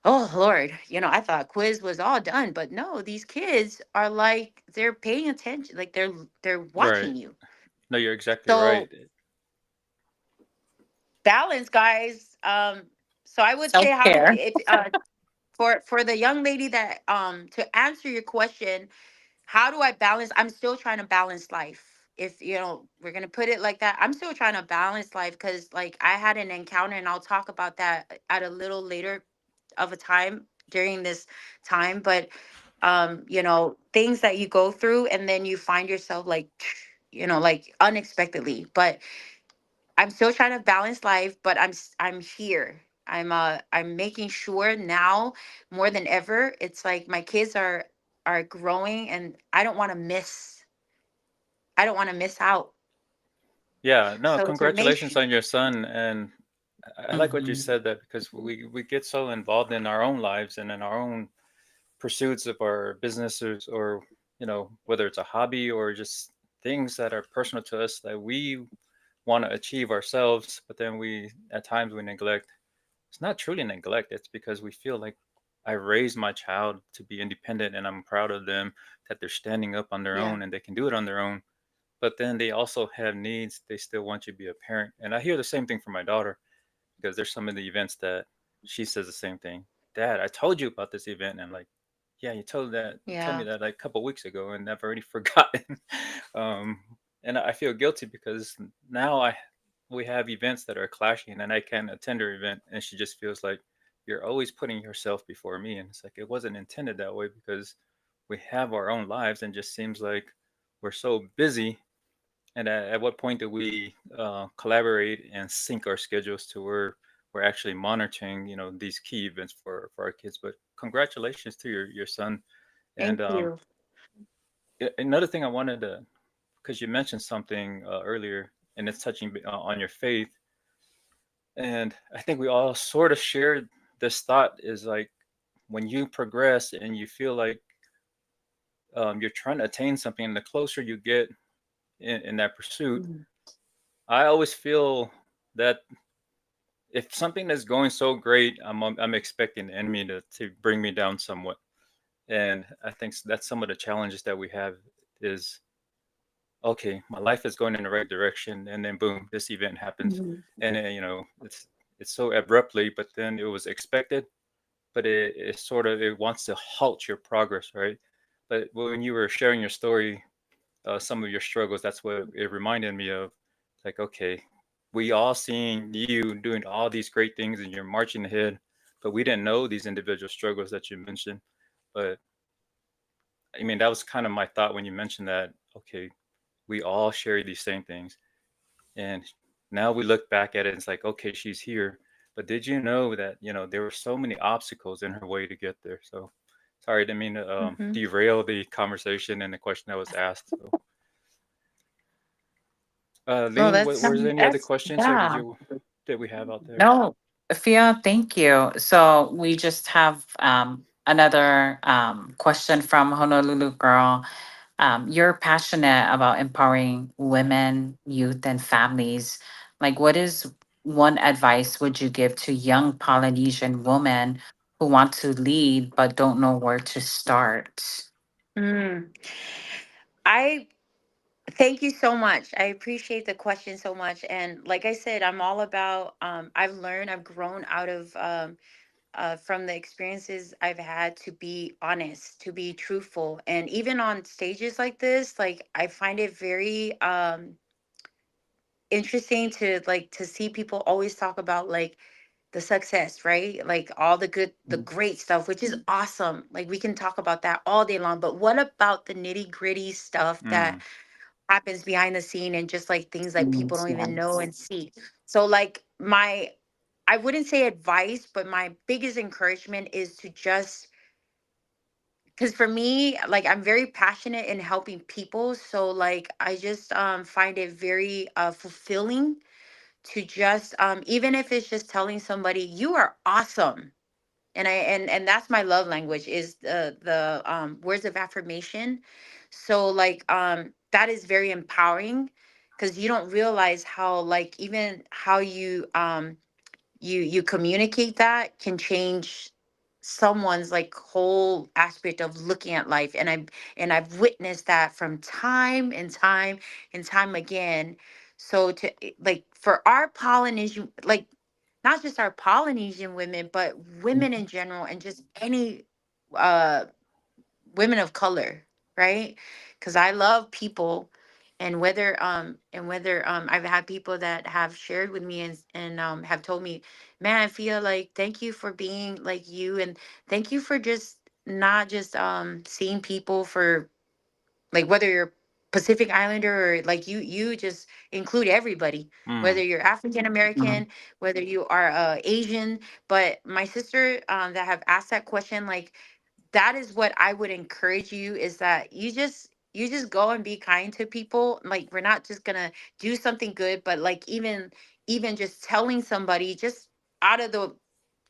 oh Lord, I thought quiz was all done, but no, these kids are like, they're paying attention, like they're Right. watching you. No, you're exactly right. So balance, guys. So I would say, Self how do, care. if for the young lady that, to answer your question, how do I balance? I'm still trying to balance life. If we're gonna put it like that, I'm still trying to balance life, because like I had an encounter, and I'll talk about that at a little later of a time during this time. But things that you go through, and then you find yourself like, like unexpectedly. But I'm still trying to balance life, but I'm here. I'm making sure now more than ever. It's like my kids are growing, and I don't want to miss out. Yeah, no, So to make congratulations sure, on your son. And I like what you Mhm. said that because we get so involved in our own lives and in our own pursuits of our businesses or, whether it's a hobby or just things that are personal to us that we want to achieve ourselves, but then at times we neglect. It's not truly neglect. It's because we feel like I raised my child to be independent and I'm proud of them that they're standing up on their yeah, own and they can do it on their own, but then they also have needs. They still want you to be a parent. And I hear the same thing from my daughter because there's some of the events that she says the same thing. Dad, I told you about this event. And I'm like, yeah, you told me yeah, that like a couple weeks ago and I've already forgotten. um, and I feel guilty because now we have events that are clashing and I can't attend her event. And she just feels like you're always putting yourself before me. And it's like, it wasn't intended that way because we have our own lives and just seems like we're so busy. And at what point do we collaborate and sync our schedules to where we're actually monitoring, these key events for our kids? But congratulations to your son. And thank you. another thing I wanted to, because you mentioned something earlier, and it's touching on your faith, and I think we all sort of shared this thought is like when you progress and you feel like you're trying to attain something, and the closer you get in that pursuit, Mhm. I always feel that if something is going so great, I'm expecting the enemy to bring me down somewhat. And I think that's some of the challenges that we have is okay, my life is going in the right direction, and then boom, this event happens, Mhm. and it's so abruptly, but then it was expected, but it sort of it wants to halt your progress, right? But when you were sharing your story, some of your struggles, that's what it reminded me of. Like, okay, we all seen you doing all these great things and you're marching ahead, but we didn't know these individual struggles that you mentioned. But I mean, that was kind of my thought when you mentioned that. Okay, we all share these same things, and now we look back at it and it's like, okay, she's here, but did you know that there were so many obstacles in her way to get there? So sorry, I didn't mean to Mhm. derail the conversation and the question that was asked. So No, Lean, that's was there any other That's questions or yeah. did we have out there? No, Fia, thank you. So we just have another question from Honolulu Girl. You're passionate about empowering women, youth, and families. Like, what is one advice would you give to young Polynesian women who want to lead but don't know where to start? mm. I thank you so much. I appreciate the question so much. And like I said, I'm all about, I've grown out of, from the experiences I've had, to be honest, to be truthful. And even on stages like this, like I find it very interesting to, like, to see people always talk about like the success, right? Like all the good, the great stuff, which is awesome. Like we can talk about that all day long. But what about the nitty gritty stuff that Mm, happens behind the scene, and just like things that people Yes, don't even know yes. and see? So like I wouldn't say advice, but my biggest encouragement is to just, because for me, like I'm very passionate in helping people. So like I just find it very fulfilling to just even if it's just telling somebody you are awesome. And that's my love language, is the words of affirmation. So like that is very empowering, because you don't realize how, like, even how you communicate that can change someone's like whole aspect of looking at life. And I've witnessed that from time and time and time again. So to like for our Polynesian, like, not just our Polynesian women, but women in general, and just any uh women of color, right? Because I love people. And whether I've had people that have shared with me and have told me, man, I feel like, thank you for being like you, and thank you for just not just seeing people for, like, whether you're Pacific Islander, or like you just include everybody, Mm. whether you're African American, whether you are Asian. But my sister that have asked that question, like, that is what I would encourage you, is that you just go and be kind to people. Like, we're not just gonna do something good, but like, even just telling somebody, just out of the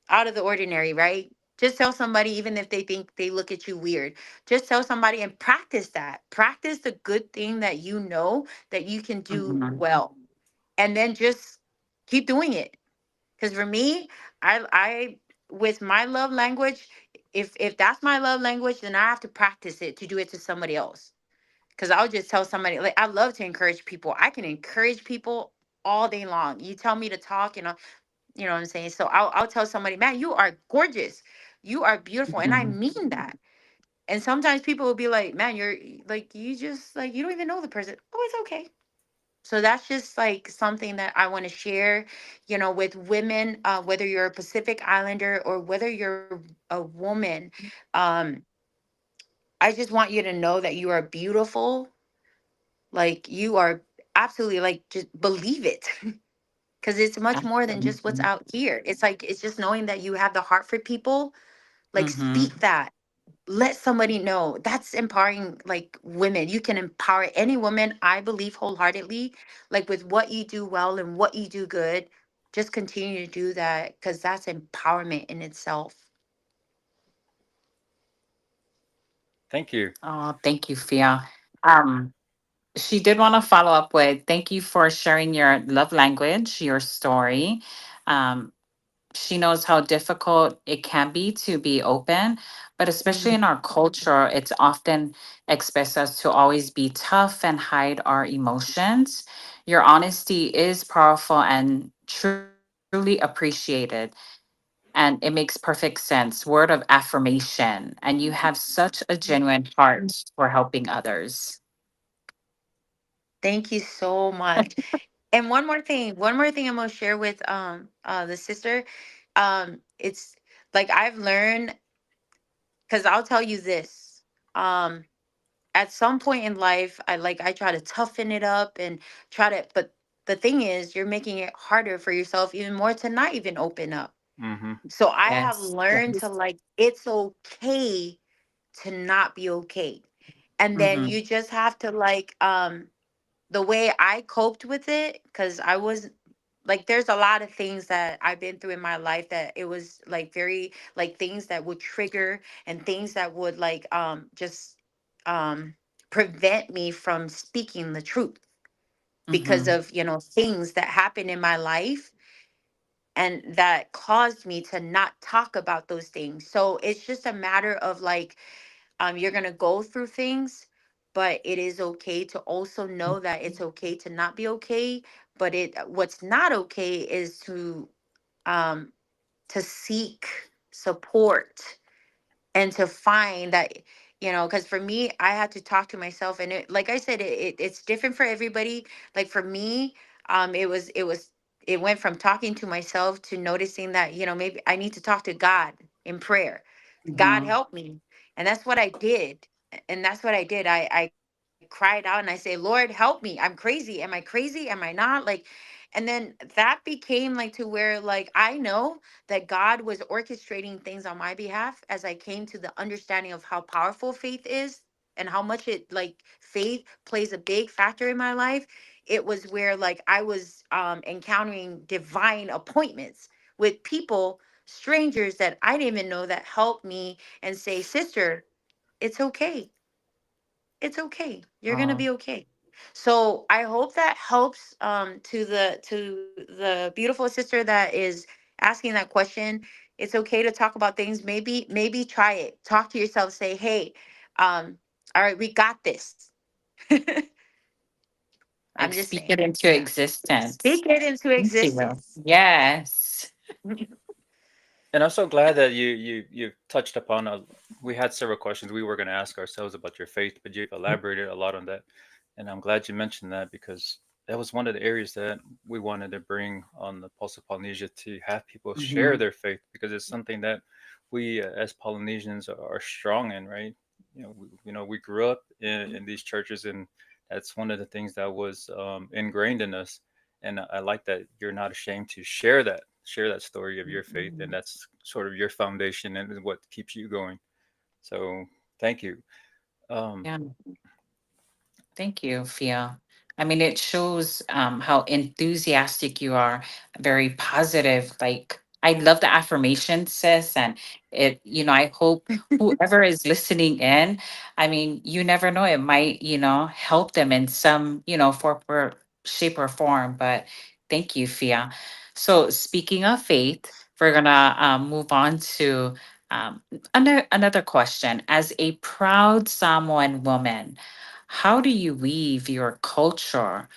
out of the ordinary, right? Just tell somebody, even if they think they look at you weird. Just tell somebody and practice that. Practice the good thing that you know that you can do well. And then just keep doing it. Because for me, I with my love language, if that's my love language, then I have to practice it to do it to somebody else. Because I'll just tell somebody, like, I love to encourage people. I can encourage people all day long. You tell me to talk, you know what I'm saying? So I'll tell somebody, man, you are gorgeous. You are beautiful. And I mean that. And sometimes people will be like, man, you're like, you just like, you don't even know the person. Oh, it's okay. So that's just like something that I want to share, with women, whether you're a Pacific Islander or whether you're a woman. Um, I just want you to know that you are beautiful. Like, you are absolutely, like, just believe it. Because it's much more than just what's out here. It's like, it's just knowing that you have the heart for people. Like, speak that. Let somebody know. That's empowering, like, women. You can empower any woman, I believe wholeheartedly, like, with what you do well and what you do good. Just continue to do that, because that's empowerment in itself. Thank you. Oh, thank you, Fia. Um, she did want to follow up with thank you for sharing your love language, your story. Um, she knows how difficult it can be to be open, but especially in Mhm. our culture, it's often expects us to always be tough and hide our emotions. Your honesty is powerful and truly appreciated. And it makes perfect sense. Word of affirmation. And you have such a genuine heart for helping others. Thank you so much. And one more thing I'm gonna share with the sister. It's like, I've learned, because I'll tell you this. Um, at some point in life, I try to toughen it up and try to, but the thing is, you're making it harder for yourself even more to not even open up. Hmm. So I have Yes. learned to, Yes. like, it's okay to not be okay. And then Mm-hmm. you just have to, like, the way I coped with it, because I was like, there's a lot of things that I've been through in my life that it was like very, like, things that would trigger, and things that would, like, just um prevent me from speaking the truth, because Mm-hmm. of, things that happened in my life, and that caused me to not talk about those things. So it's just a matter of, like, you're going to go through things, but it is okay to also know that it's okay to not be okay. But what's not okay is um to seek support, and to find that, because for me, I had to talk to myself. And like I said, it's different for everybody. Like, for me, it went from talking to myself to noticing that, maybe I need to talk to God in prayer. God, Mm-hmm. help me. And that's what I did. And that's what I did. I cried out and I say, Lord, help me. I'm crazy. Am I crazy? Am I not? Like, and then that became, like, to where, like, I know that God was orchestrating things on my behalf, as I came to the understanding of how powerful faith is, and how much it, like, faith plays a big factor in my life. it was where like I was encountering divine appointments with people, strangers that I didn't even know, that helped me and say, sister, it's okay, it's okay, you're gonna Oh, be okay. So I hope that helps to the beautiful sister that is asking that question. It's okay to talk about things. Maybe try it, talk to yourself, say, hey, all right, we got this. I'm like just speak saying. it into Yeah. existence. Speak it into Thank you. existence. Yes. And I'm so glad that you touched upon. We had several questions we were going to ask ourselves about your faith, but you've elaborated a lot on that, and I'm glad you mentioned that because that was one of the areas that we wanted to bring on the Pulse of Polynesia, to have people share Hmm. their faith, because it's something that we as Polynesians are strong in, right? We grew up in these churches, and that's one of the things that was ingrained in us. And I like that you're not ashamed to share that story of your faith, and that's sort of your foundation and what keeps you going. So thank you. um, Yeah. Thank you, Fia. I mean, it shows how enthusiastic you are, very positive. Like, I love the affirmation, sis. And I hope whoever is listening in, I mean, you never know, it might, help them in some, shape or form. But thank you, Fia. So, speaking of faith, we're going to move on to another question. As a proud Samoan woman, how do you weave your culture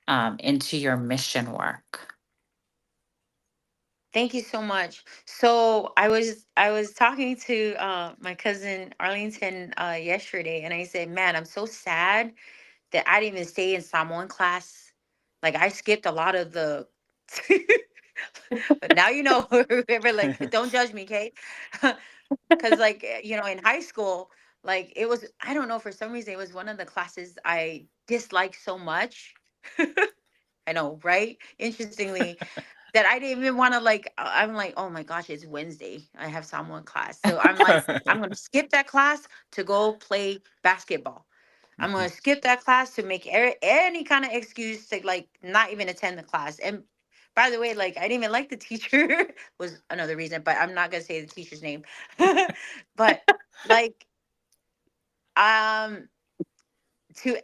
into your mission work? Thank you so much. So I was talking to my cousin Arlington yesterday, and I said, "Man, I'm so sad that I didn't even stay in Samoan class. Like I skipped a lot of the." But now you know, whoever, like, don't judge me, okay? Because like in high school, like it was, I don't know, for some reason it was one of the classes I disliked so much. I know, right? Interestingly, that I didn't even want to, like, I'm like, oh my gosh, it's Wednesday, I have someone class, so I'm like, I'm gonna skip that class to go play basketball. I'm mhm. gonna skip that class to make any kind of excuse to like not even attend the class. And by the way, like I didn't even like the teacher was another reason, but I'm not gonna say the teacher's name. But like um to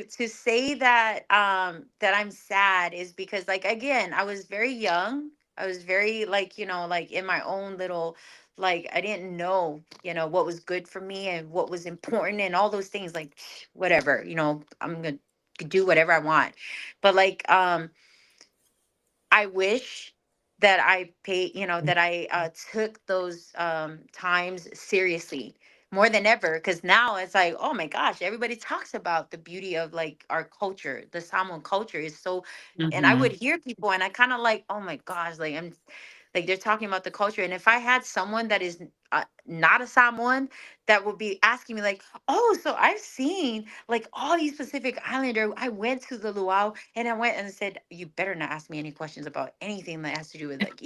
to say that that I'm sad is because, like, again, I was very young. I was very, like, like in my own little, like, I didn't know, what was good for me and what was important and all those things, like, whatever, I'm gonna do whatever I want. But like I wish that I paid, that I took those times seriously more than ever. Because now it's like, oh my gosh, everybody talks about the beauty of like our culture. The Samoan culture is so, and I would Hmm. hear people and I kind of like, oh my gosh, like I'm like, they're talking about the culture. And if I had someone that is not a Samoan that would be asking me, like, oh, so I've seen like all these Pacific Islander. I went to the luau and I went and said, you better not ask me any questions about anything that has to do with, like,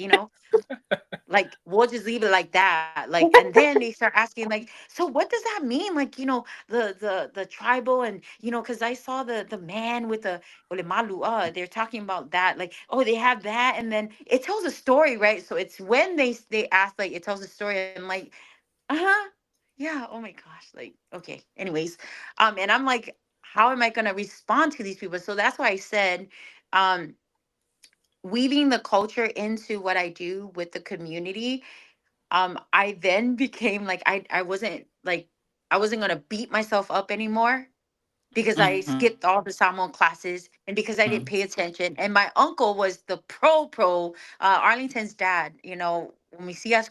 like we'll just leave it like that. Like, and then they start asking, like, so what does that mean? Like, the tribal, and because I saw the man with the ole malua, they're talking about that, like, oh, they have that, and then it tells a story, right? So it's when they ask, like, it tells a story. I'm like, uh-huh, yeah, oh my gosh, like, okay, anyways. And I'm like, how am I going to respond to these people? So that's why I said, um weaving the culture into what I do with the community. I then became like, I wasn't like, I wasn't going to beat myself up anymore because I Hmm. skipped all the Samoan classes and because I didn't pay attention. And my uncle was the pro, Arlington's dad, when we see us,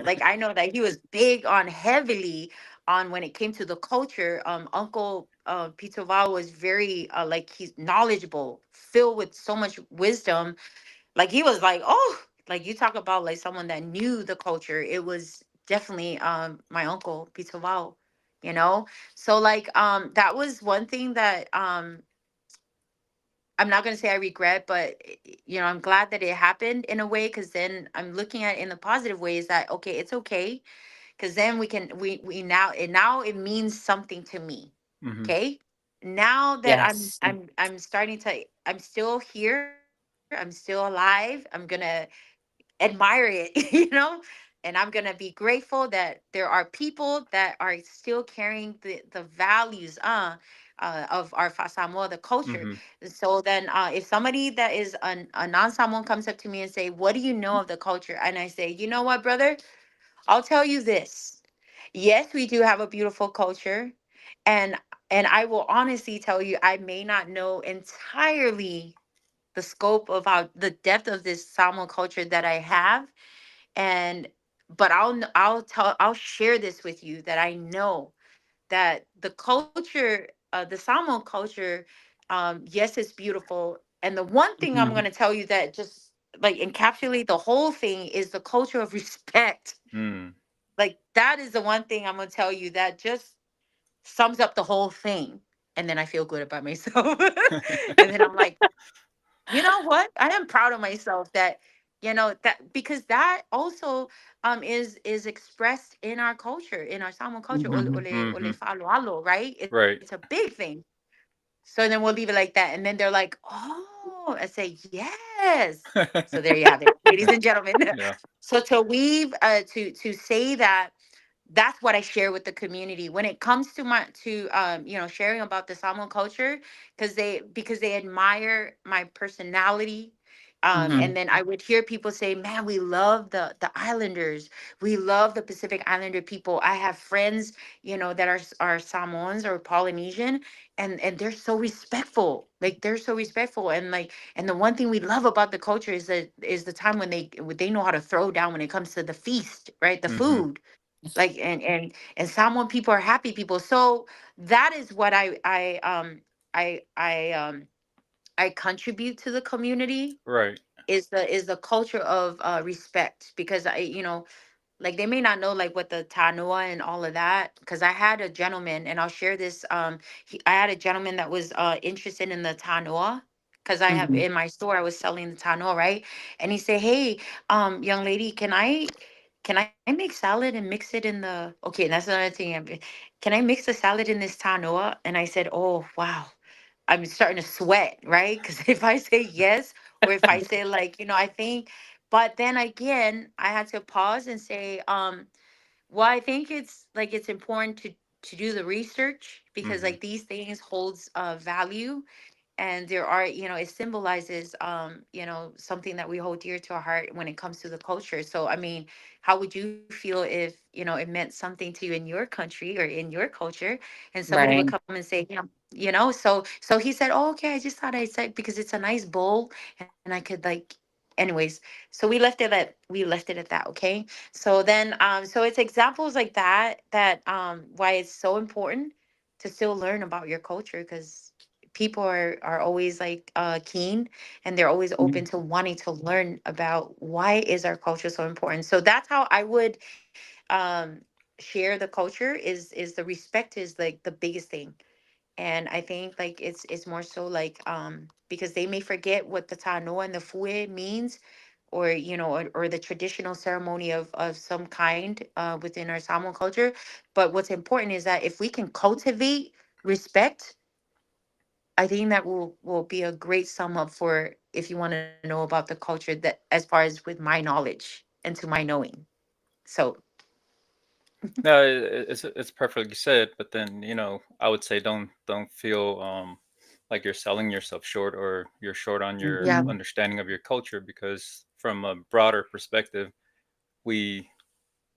like, I know that he was big on, heavily on, when it came to the culture. Uncle Peter Val was very, like, he's knowledgeable, filled with so much wisdom. Like, he was like, oh, like, you talk about like someone that knew the culture. It was definitely my uncle Peter Val, you know so like that was one thing that I'm not going to say I regret, but I'm glad that it happened in a way, because then I'm looking at it in the positive ways, that okay, it's okay, because then we can, we now, it means something to me. Hmm. Okay. now that Yes. I'm starting to, I'm still here, I'm still alive, I'm gonna admire it, and I'm gonna be grateful that there are people that are still carrying the values of our Samoa, the culture. Mm-hmm. So then if somebody that is a non-Samoan comes up to me and say, what do you know of the culture? And I say, you know what, brother, I'll tell you this. Yes, we do have a beautiful culture, and I will honestly tell you, I may not know entirely the scope of how the depth of this Samoan culture that I have, and but I'll share this with you, that I know that the culture, the Samoan culture, yes, it's beautiful. And the one thing I'm Mhm. going to tell you that just like encapsulate the whole thing is the culture of respect. Mm. Like that is the one thing I'm going to tell you that just sums up the whole thing. And then I feel good about myself. And then I'm like, you know what, I am proud of myself that, that, because that also is expressed in our culture, in our Samoan culture, Mhm. ole Mm-hmm. falo alo, right? It's a Right. big thing. So then we'll leave it like that, and then they're like, oh, I say yes. So there you have it, ladies and gentlemen. Yeah. So to weave, to say that, that's what I share with the community when it comes to my to sharing about the Samoan culture, because they admire my personality. And Mhm. then I would hear people say, man, we love the islanders, we love the Pacific Islander people. I have friends, that are Samoans or Polynesian, and they're so respectful, like they're so respectful. And like, and the one thing we love about the culture is that is the time when they know how to throw down when it comes to the feast, right, the Mm-hmm. food. Like, and Samoan people are happy people. So that is what I I um I contribute to the community, Right. is the culture of respect. Because like they may not know like what the tanua and all of that, because I had a gentleman, and I'll share this. I had a gentleman that was interested in the tanua, because I have Mhm. in my store, I was selling the tanua, right? And he said, hey, young lady, can I make salad and mix it in the, okay, that's another thing. Can I mix the salad in this tanua? And I said, oh wow, I'm starting to sweat, right? Because if I say yes, or if I say like, I think, but then again, I had to pause and say, well, I think it's like it's important to do the research, because Mm-hmm. like these things holds value, and there are, it symbolizes something that we hold dear to our heart when it comes to the culture. So I mean, how would you feel if it meant something to you in your country or in your culture, and somebody would Right. come and say, so he said, oh, okay, I just thought I said because it's a nice bowl, and I could like, anyways. So we left it at that, okay. So then so it's examples like that, why it's so important to still learn about your culture, because people are always like keen, and they're always open Mhm. to wanting to learn about why is our culture so important. So that's how I would um share the culture, is the respect is like the biggest thing. And I think like it's more so like because they may forget what the tanoa and the fue means, or or the traditional ceremony of some kind within our Samoan culture. But what's important is that if we can cultivate respect, I think that will be a great sum up for if you want to know about the culture, that as far as with my knowledge and to my knowing. So No, it's perfectly said, but then I would say don't feel like you're selling yourself short or you're short on your yeah. Mhm. understanding of your culture, because from a broader perspective, we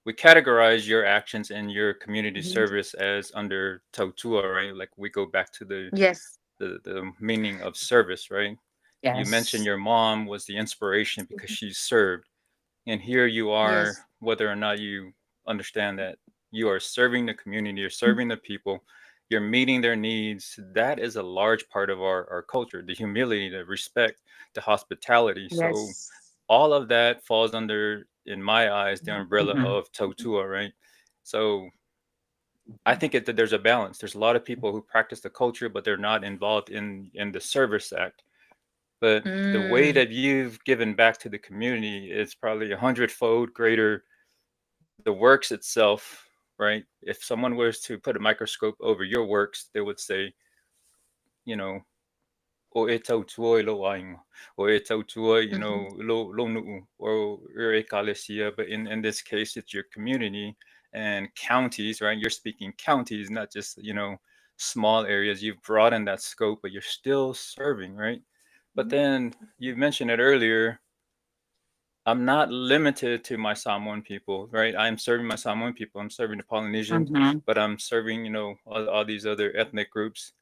we categorize your actions in your community Mhm. service as under tautua, right? Like we go back to Yes. the meaning of service, right? You mentioned Yes. your mom was the inspiration because she served, and here you are, Yes. whether or not you understand that you are serving the community, you're serving the people, you're meeting their needs. That is a large part of our culture, the humility, the respect, the hospitality. So Yes. all of that falls under, in my eyes, the umbrella Mhm. of Totua, right? So I think that there's a balance. There's a lot of people who practice the culture, but they're not involved in the service act. But the way Mm. that you've given back to the community is probably a hundredfold greater. The works itself, right? If someone was to put a microscope over your works, they would say, you know, o e tau tua I lo ainga, o e tau tua, Mhm. lo nu'u, or e kalesia, but in this case, it's your community and counties, right? You're speaking counties, not just, small areas. You've broadened that scope, but you're still serving, right? But then you mentioned it earlier, I'm not limited to my Samoan people, right? I'm serving my Samoan people. I'm serving the Polynesians, Mm-hmm. but I'm serving, all these other ethnic groups.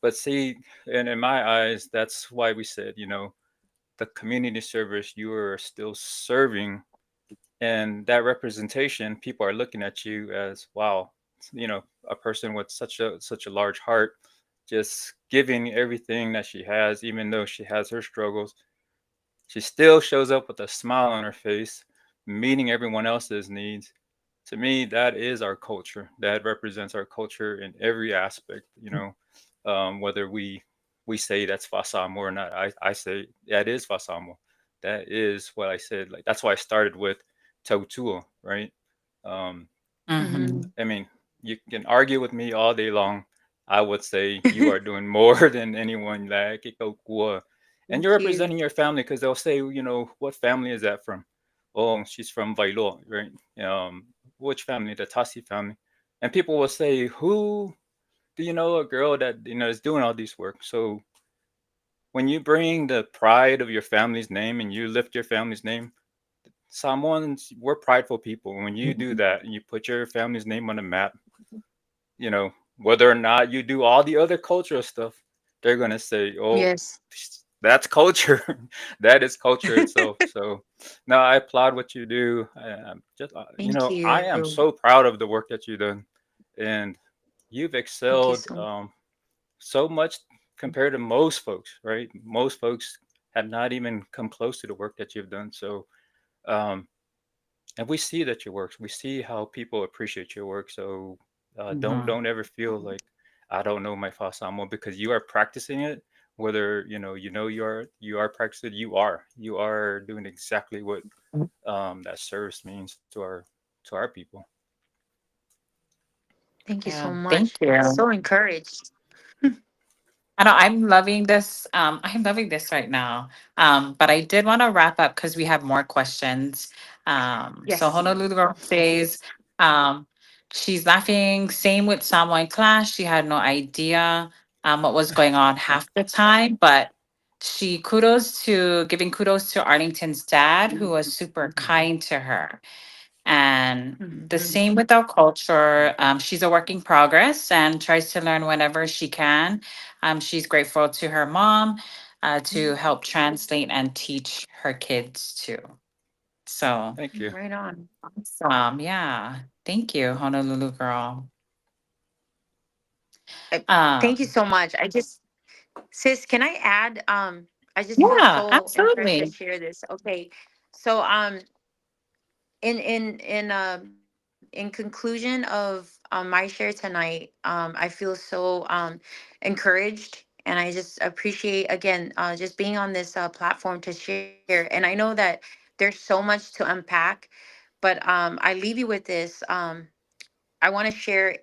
But see, and in my eyes, that's why we said, the community service, you are still serving, and that representation, people are looking at you as, wow, a person with such a large heart, just giving everything that she has, even though she has her struggles. She still shows up with a smile on her face, meeting everyone else's needs. To me, that is our culture. That represents our culture in every aspect. Whether we say that's Fasamo or not, I say that is Fasamo. That is what I said. Like that's why I started with Tautua, right? Um, Mm-hmm. Mhm. I mean, you can argue with me all day long. I would say you are doing more than anyone. Like, ikaw kuha. And you're Thank you. representing your family because they'll say, what family is that from? Oh, she's from Vailo, right? Which family? The Tasi family. And people will say, who do you know a girl that is doing all this work? So when you bring the pride of your family's name and you lift your family's name, we're prideful people. When you do that and you put your family's name on the map, you know, whether or not you do all the other cultural stuff, they're gonna say, "Oh, Yes. that's culture. That is culture itself." So, no, I applaud what you do. I'm just, Thank I you. am so proud of the work that you've done, and you've Thank you excelled so so much compared to most folks. Right? Most folks have not even come close to the work that you've done. So, um, and we see that your work. We see how people appreciate your work. So Mm-hmm. don't ever feel like I don't know my fasamo because you are practicing it. Whether you are practicing, you are doing exactly what that service means to our people. Thank you Yeah, so thank much. you. So encouraged. I know I'm loving this. I'm loving this right now. But I did want to wrap up because we have more questions. So Yes. Honolulu Girl says she's laughing. Same with Samoan class. She had no idea what was going on half the time, but she giving kudos to Arlington's dad, who was super kind to her. And the Mhm. same with our culture. She's a work in progress and tries to learn whenever she can. She's grateful to her mom to help translate and teach her kids too. So, Thank you. Right on. yeah. Thank you, Honolulu girl. I, thank you Um, so much. I just, sis, can I add? I just feel yeah, so encouraged to absolutely. share this. Okay, so in conclusion of my share tonight, I feel so encouraged, and I just appreciate again just being on this platform to share. And I know that there's so much to unpack, but I leave you with this. I want to share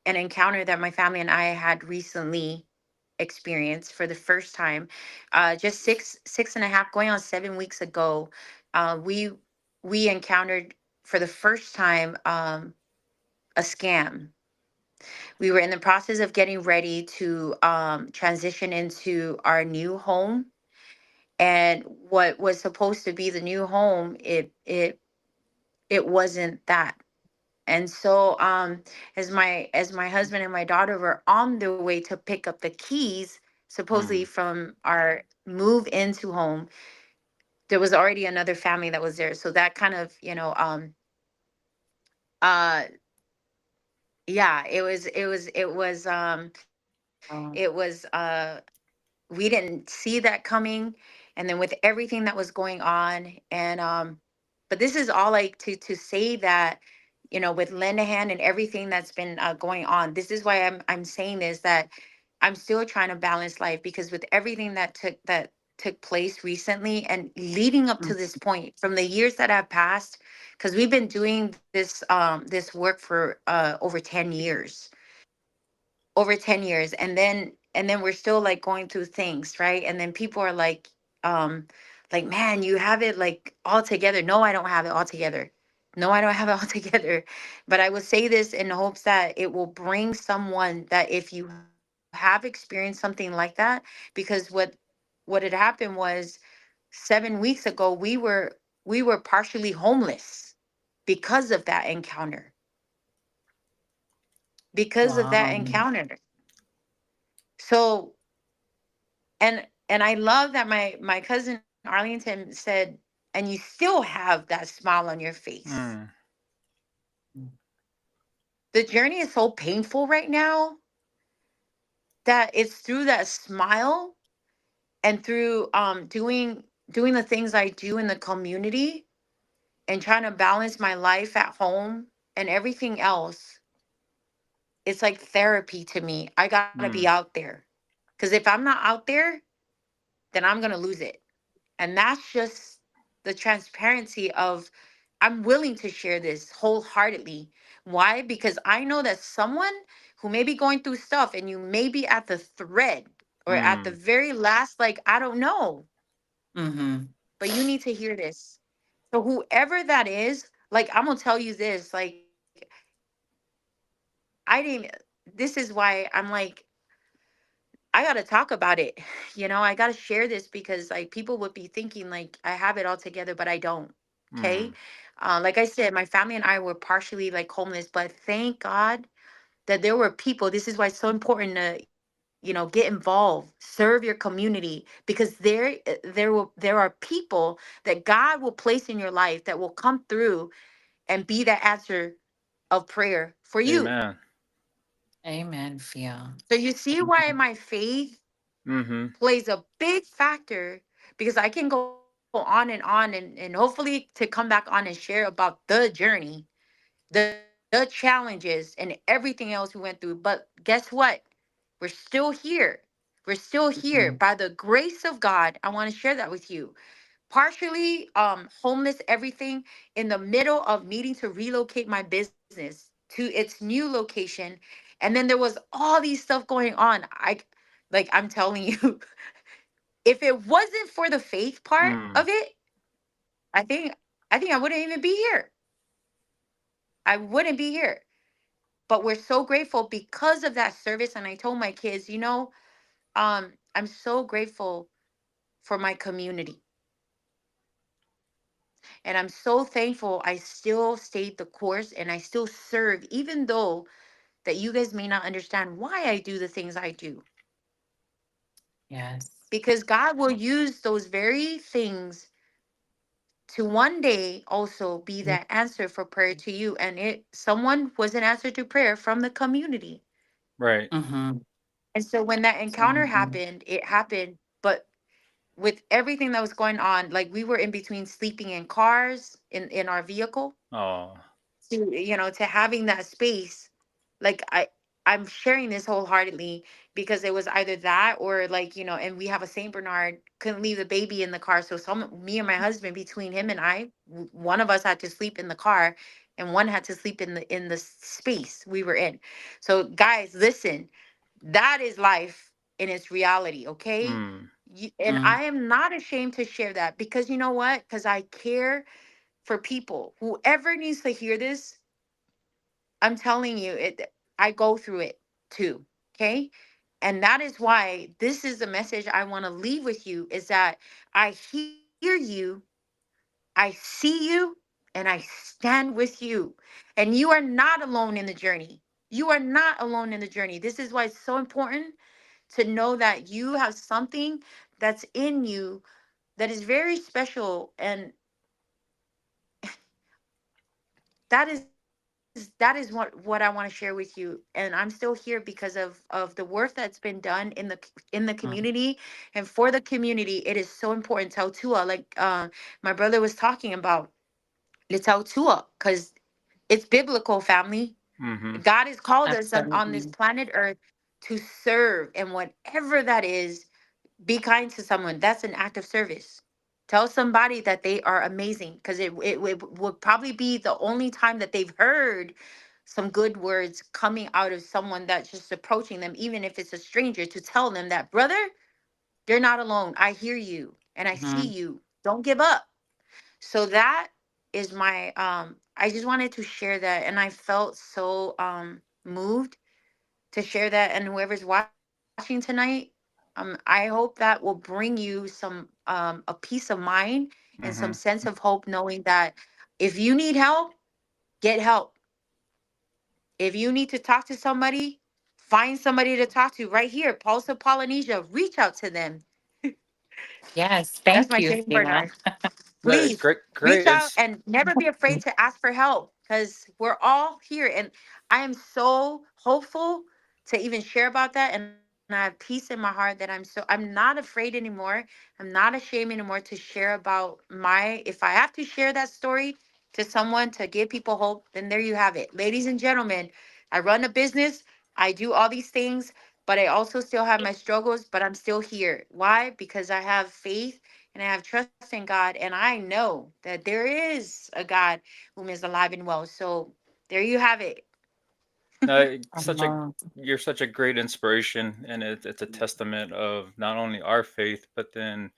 an encounter that my family and I had recently experienced for the first time. Just six and a half, going on 7 weeks ago, we encountered for the first time a scam. We were in the process of getting ready to transition into our new home, and what was supposed to be the new home, it wasn't that. And so as my husband and my daughter were on their way to pick up the keys supposedly Mm, from our move into home, there was already another family that was there. So that kind of, uh yeah, Um, we didn't see that coming. And then with everything that was going on, and but this is all like to say that, with lend a hand and everything that's been going on, this is why I'm saying this, that I'm still trying to balance life, because with everything that took place recently and leading up to mm, this point, from the years that have passed, because we've been doing this work for over 10 years, over 10 years. And and then we're still like going through things, right? And then people are um like, man, you have it like all together. No, I don't have it all together. No, I don't have it all together. But I will say this in hopes that it will bring someone that, if you have experienced something like that, because what had happened was 7 weeks ago we were partially homeless because of that encounter. Because of that Wow. encounter. So, and I love that my cousin Arlington said, and you still have that smile on your face. Mm. The journey is so painful right now that it's through that smile and through doing the things I do in the community and trying to balance my life at home and everything else. It's like therapy to me. I got to be Mm. out there. Cuz if I'm not out there, then I'm going to lose it. And that's just the transparency of, I'm willing to share this wholeheartedly. Why? Because I know that someone who may be going through stuff and you may be at the thread or at the Mm. very last, like, I don't know, Mm-hmm. but you need to hear this. So, whoever that is, like, I'm going to tell you this, like, I didn't, this is why I'm like, I got to talk about it. I got to share this because like people would be thinking like I have it all together, but I don't. Okay. Mm. Like I said, my family and I were partially like homeless, but thank God that there were people. This is why it's so important to, get involved, serve your community, because there are people that God will place in your life that will come through and be that answer of prayer for you. Amen. Amen, Fia. So you see why my faith Mm-hmm. plays a big factor, because I can go on and hopefully to come back on and share about the journey, the challenges and everything else we went through. But guess what? We're still here. We're still here Mhm. by the grace of God. I want to share that with you. Partially homeless, everything, in the middle of needing to relocate my business to its new location. And then there was all these stuff going on. I'm telling you, if it wasn't for the faith part Mm. of it, I think I think I wouldn't even be here. I wouldn't be here. But we're so grateful because of that service. And I told my kids, I'm so grateful for my community. And I'm so thankful I still stayed the course and I still serve, even though that you guys may not understand why I do the things I do. Yes. Because God will use those very things to one day also be that answer for prayer to you. And it someone was an answer to prayer from the community. Right. Mm-hmm. And so when that encounter Absolutely. happened, it happened. But with everything that was going on, like we were in between sleeping in cars in our vehicle Oh. to having that space. like I'm sharing this wholeheartedly because it was either that or like, and we have a Saint Bernard, couldn't leave the baby in the car, so me and my husband, between him and I, one of us had to sleep in the car and one had to sleep in the space we were in. So guys, listen, that is life in its reality, okay? Mm. And I am not ashamed to share that, because you know what, because I care for people. Whoever needs to hear this, I'm telling you, I go through it too. Okay. And that is why this is the message I want to leave with you, is that I hear you, I see you, and I stand with you. And you are not alone in the journey. You are not alone in the journey. This is why it's so important to know that you have something that's in you that is very special. And that is what I want to share with you. And I'm still here because of the work that's been done in the Mm-hmm. community and for the community. It is so important. Tautua, like my brother was talking about, the Tautua, because it's biblical, family. Mm-hmm. God has called us on this Absolutely. planet Earth to serve, and whatever that is, be kind to someone. That's an act of service. Tell somebody that they are amazing, because it would probably be the only time that they've heard some good words coming out of someone that's just approaching them, even if it's a stranger, to tell them that, brother, you're not alone. I hear you and I see Mhm. you. Don't give up. So that is my I just wanted to share that, and I felt so moved to share that. And whoever's watching tonight, I hope that will bring you some a peace of mind and some Mm-hmm. sense of hope, knowing that if you need help, get help. If you need to talk to somebody, find somebody to talk to right here. Pulse of Polynesia, reach out to them. Yes, That's thank my you, sharing for Fia. now. No, Please great, reach great. out and never be afraid to ask for help, because we're all here. And I am so hopeful to even share about that. And I have peace in my heart that I'm not afraid anymore. I'm not ashamed anymore to share about if I have to share that story to someone to give people hope, then there you have it. Ladies and gentlemen, I run a business, I do all these things, but I also still have my struggles, but I'm still here. Why? Because I have faith and I have trust in God, and I know that there is a God whom is alive and well. So there you have it. No, such a Oh, you're such a great inspiration, and it's a testament of not only our faith, but then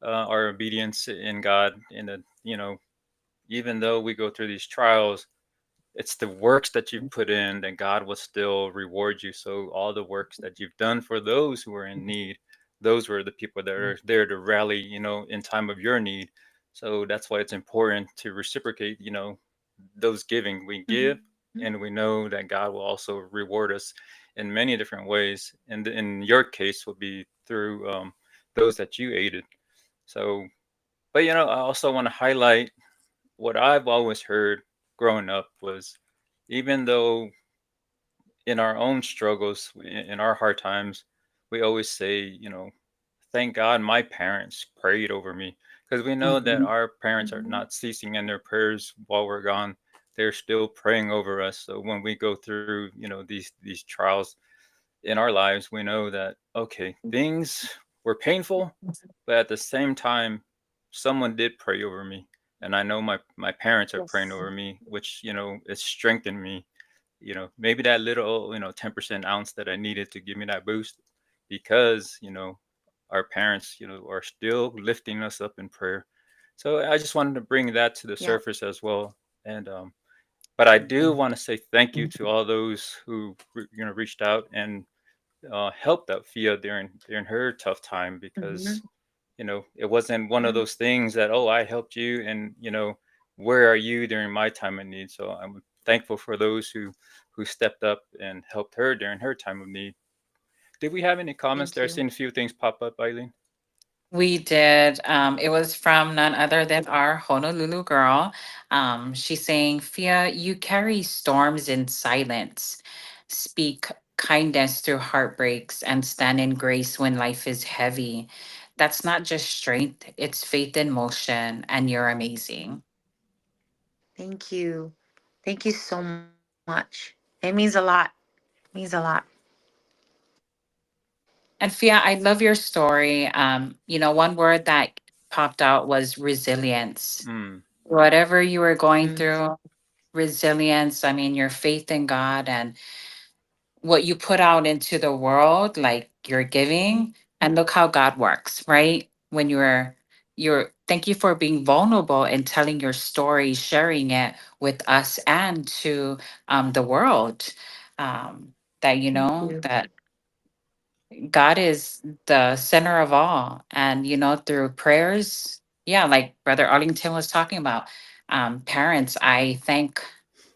our obedience in God. And that, even though we go through these trials, it's the works that you've put in that God will still reward you. So all the works that you've done for those who are in need, those were the people that are there to rally, in time of your need. So that's why it's important to reciprocate, those giving. We give, Mhm. and we know that God will also reward us in many different ways. And in your case, will be through those that you aided. So, but I also want to highlight what I've always heard growing up was, even though in our own struggles, in our hard times, we always say, thank God my parents prayed over me. Because we know that mhm. our parents are Mhm. not ceasing in their prayers while we're gone. They're still praying over us. So when we go through, these trials in our lives, we know that, okay, things were painful, but at the same time, someone did pray over me. And I know my parents are praying Yes. over me, which, it strengthened me. Maybe that little, 10% ounce that I needed to give me that boost, because, our parents, are still lifting us up in prayer. So I just wanted to bring that to the Yeah. surface as well. And, but I do want to say thank you to all those who, reached out and helped out Fia during her tough time, because Mhm. it wasn't one of Mhm. those things that, oh, I helped you, and where are you during my time of need. So I'm thankful for those who stepped up and helped her during her time of need. Did we have any comments Thank there? I've you. seen a few things pop up, Eileen. We did. It was from none other than our Honolulu girl. She's saying, Fia, you carry storms in silence, speak kindness through heartbreaks, and stand in grace when life is heavy. That's not just strength, it's faith in motion, and you're amazing. Thank you. Thank you so much. It means a lot. Means a lot. And Fia, I love your story. One word that popped out was resilience. Mm, Whatever you were going Mhm. through, resilience, I mean, your faith in God and what you put out into the world, like you're giving, and look how God works, right? When thank you for being vulnerable and telling your story, sharing it with us and to the world. That Thank you. that God is the center of all. And, through prayers, yeah, like Brother Arlington was talking about, parents, I thank,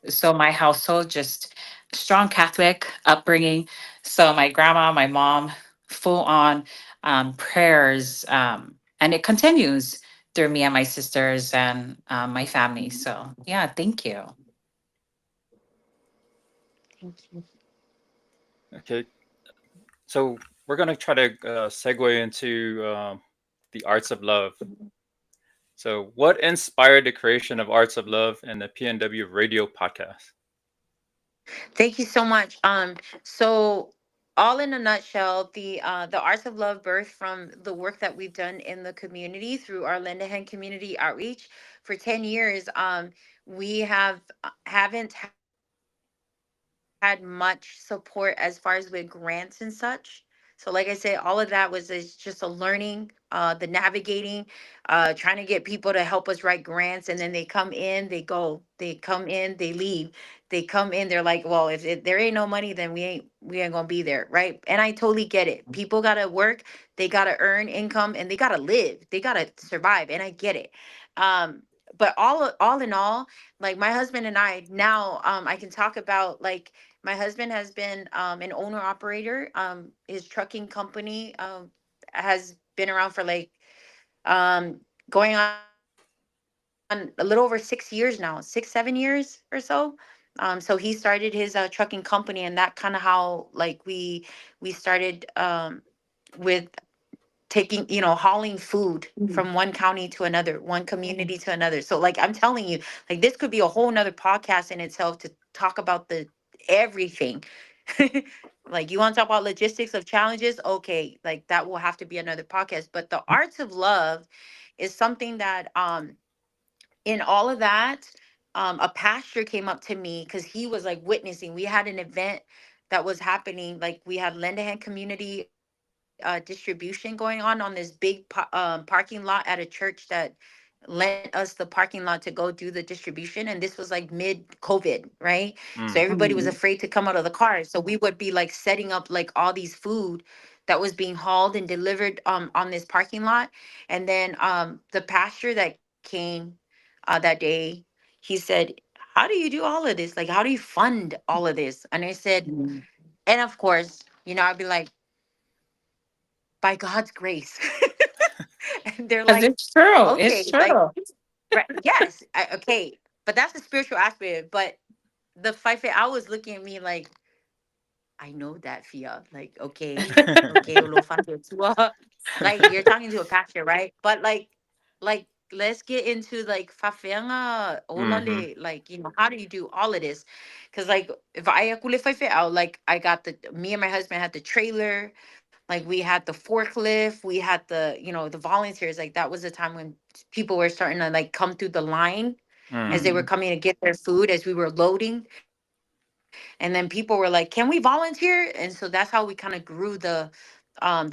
so my household, just strong Catholic upbringing. So my grandma, my mom, full on prayers. And it continues through me and my sisters and my family. So, yeah, thank you. Thank you. okay, so we're gonna try to segue into the arts of love. So, what inspired the creation of Arts of Love and the PNW Radio podcast? Thank you so much. So all in a nutshell, the Arts of Love birthed from the work that we've done in the community through our Lindahan community outreach for 10 years. We haven't had had much support as far as with grants and such. So like I said, all of that was is just a learning, the navigating, trying to get people to help us write grants, and then they come in, they go, they come in, they leave, they come in, they're like, well, if there ain't no money, then we ain't gonna be there, right? And I totally get it. People gotta work, they gotta earn income, and they gotta live, they gotta survive, and I get it. But all in all, like my husband and I now, I can talk about, like, my husband has been an owner operator. His trucking company has been around for like going on a little over 6 years now, 6, 7 years or so. So he started his trucking company, and that kind of how like we started with taking, hauling food from one county to another, one community to another. So like I'm telling you, like this could be a whole nother podcast in itself to talk about the everything. Like you want to talk about logistics of challenges, okay, like that will have to be another podcast. But the arts of love is something that in all of that, a pastor came up to me because he was like witnessing. We had an event that was happening, like we had lend a hand community distribution going on this big parking lot at a church that lent us the parking lot to go do the distribution, and this was like mid COVID, right? So Mm. everybody was afraid to come out of the car, so we would be like setting up like all these food that was being hauled and delivered on this parking lot. And then the pastor that came that day, he said, how do you do all of this? Like, how do you fund all of this? And I said, and of course, I'd be like, by God's grace. And they're Because like, it's true. It's okay, like, true. right, yes, okay. But that's the spiritual aspect. But the five, I was looking at me like, I know that, Fia. Like, okay, okay, Olofate tua. Like you're talking to a pastor, right? But like let's get into like fafenga Mm-hmm. olale, like, how do you do all of this? Because like if I out, like I got the me and my husband had the trailer, like we had the forklift, we had the volunteers. Like that was the time when people were starting to like come through the line as Mm. they were coming to get their food as we were loading. And then people were like, can we volunteer? And so that's how we kind of grew the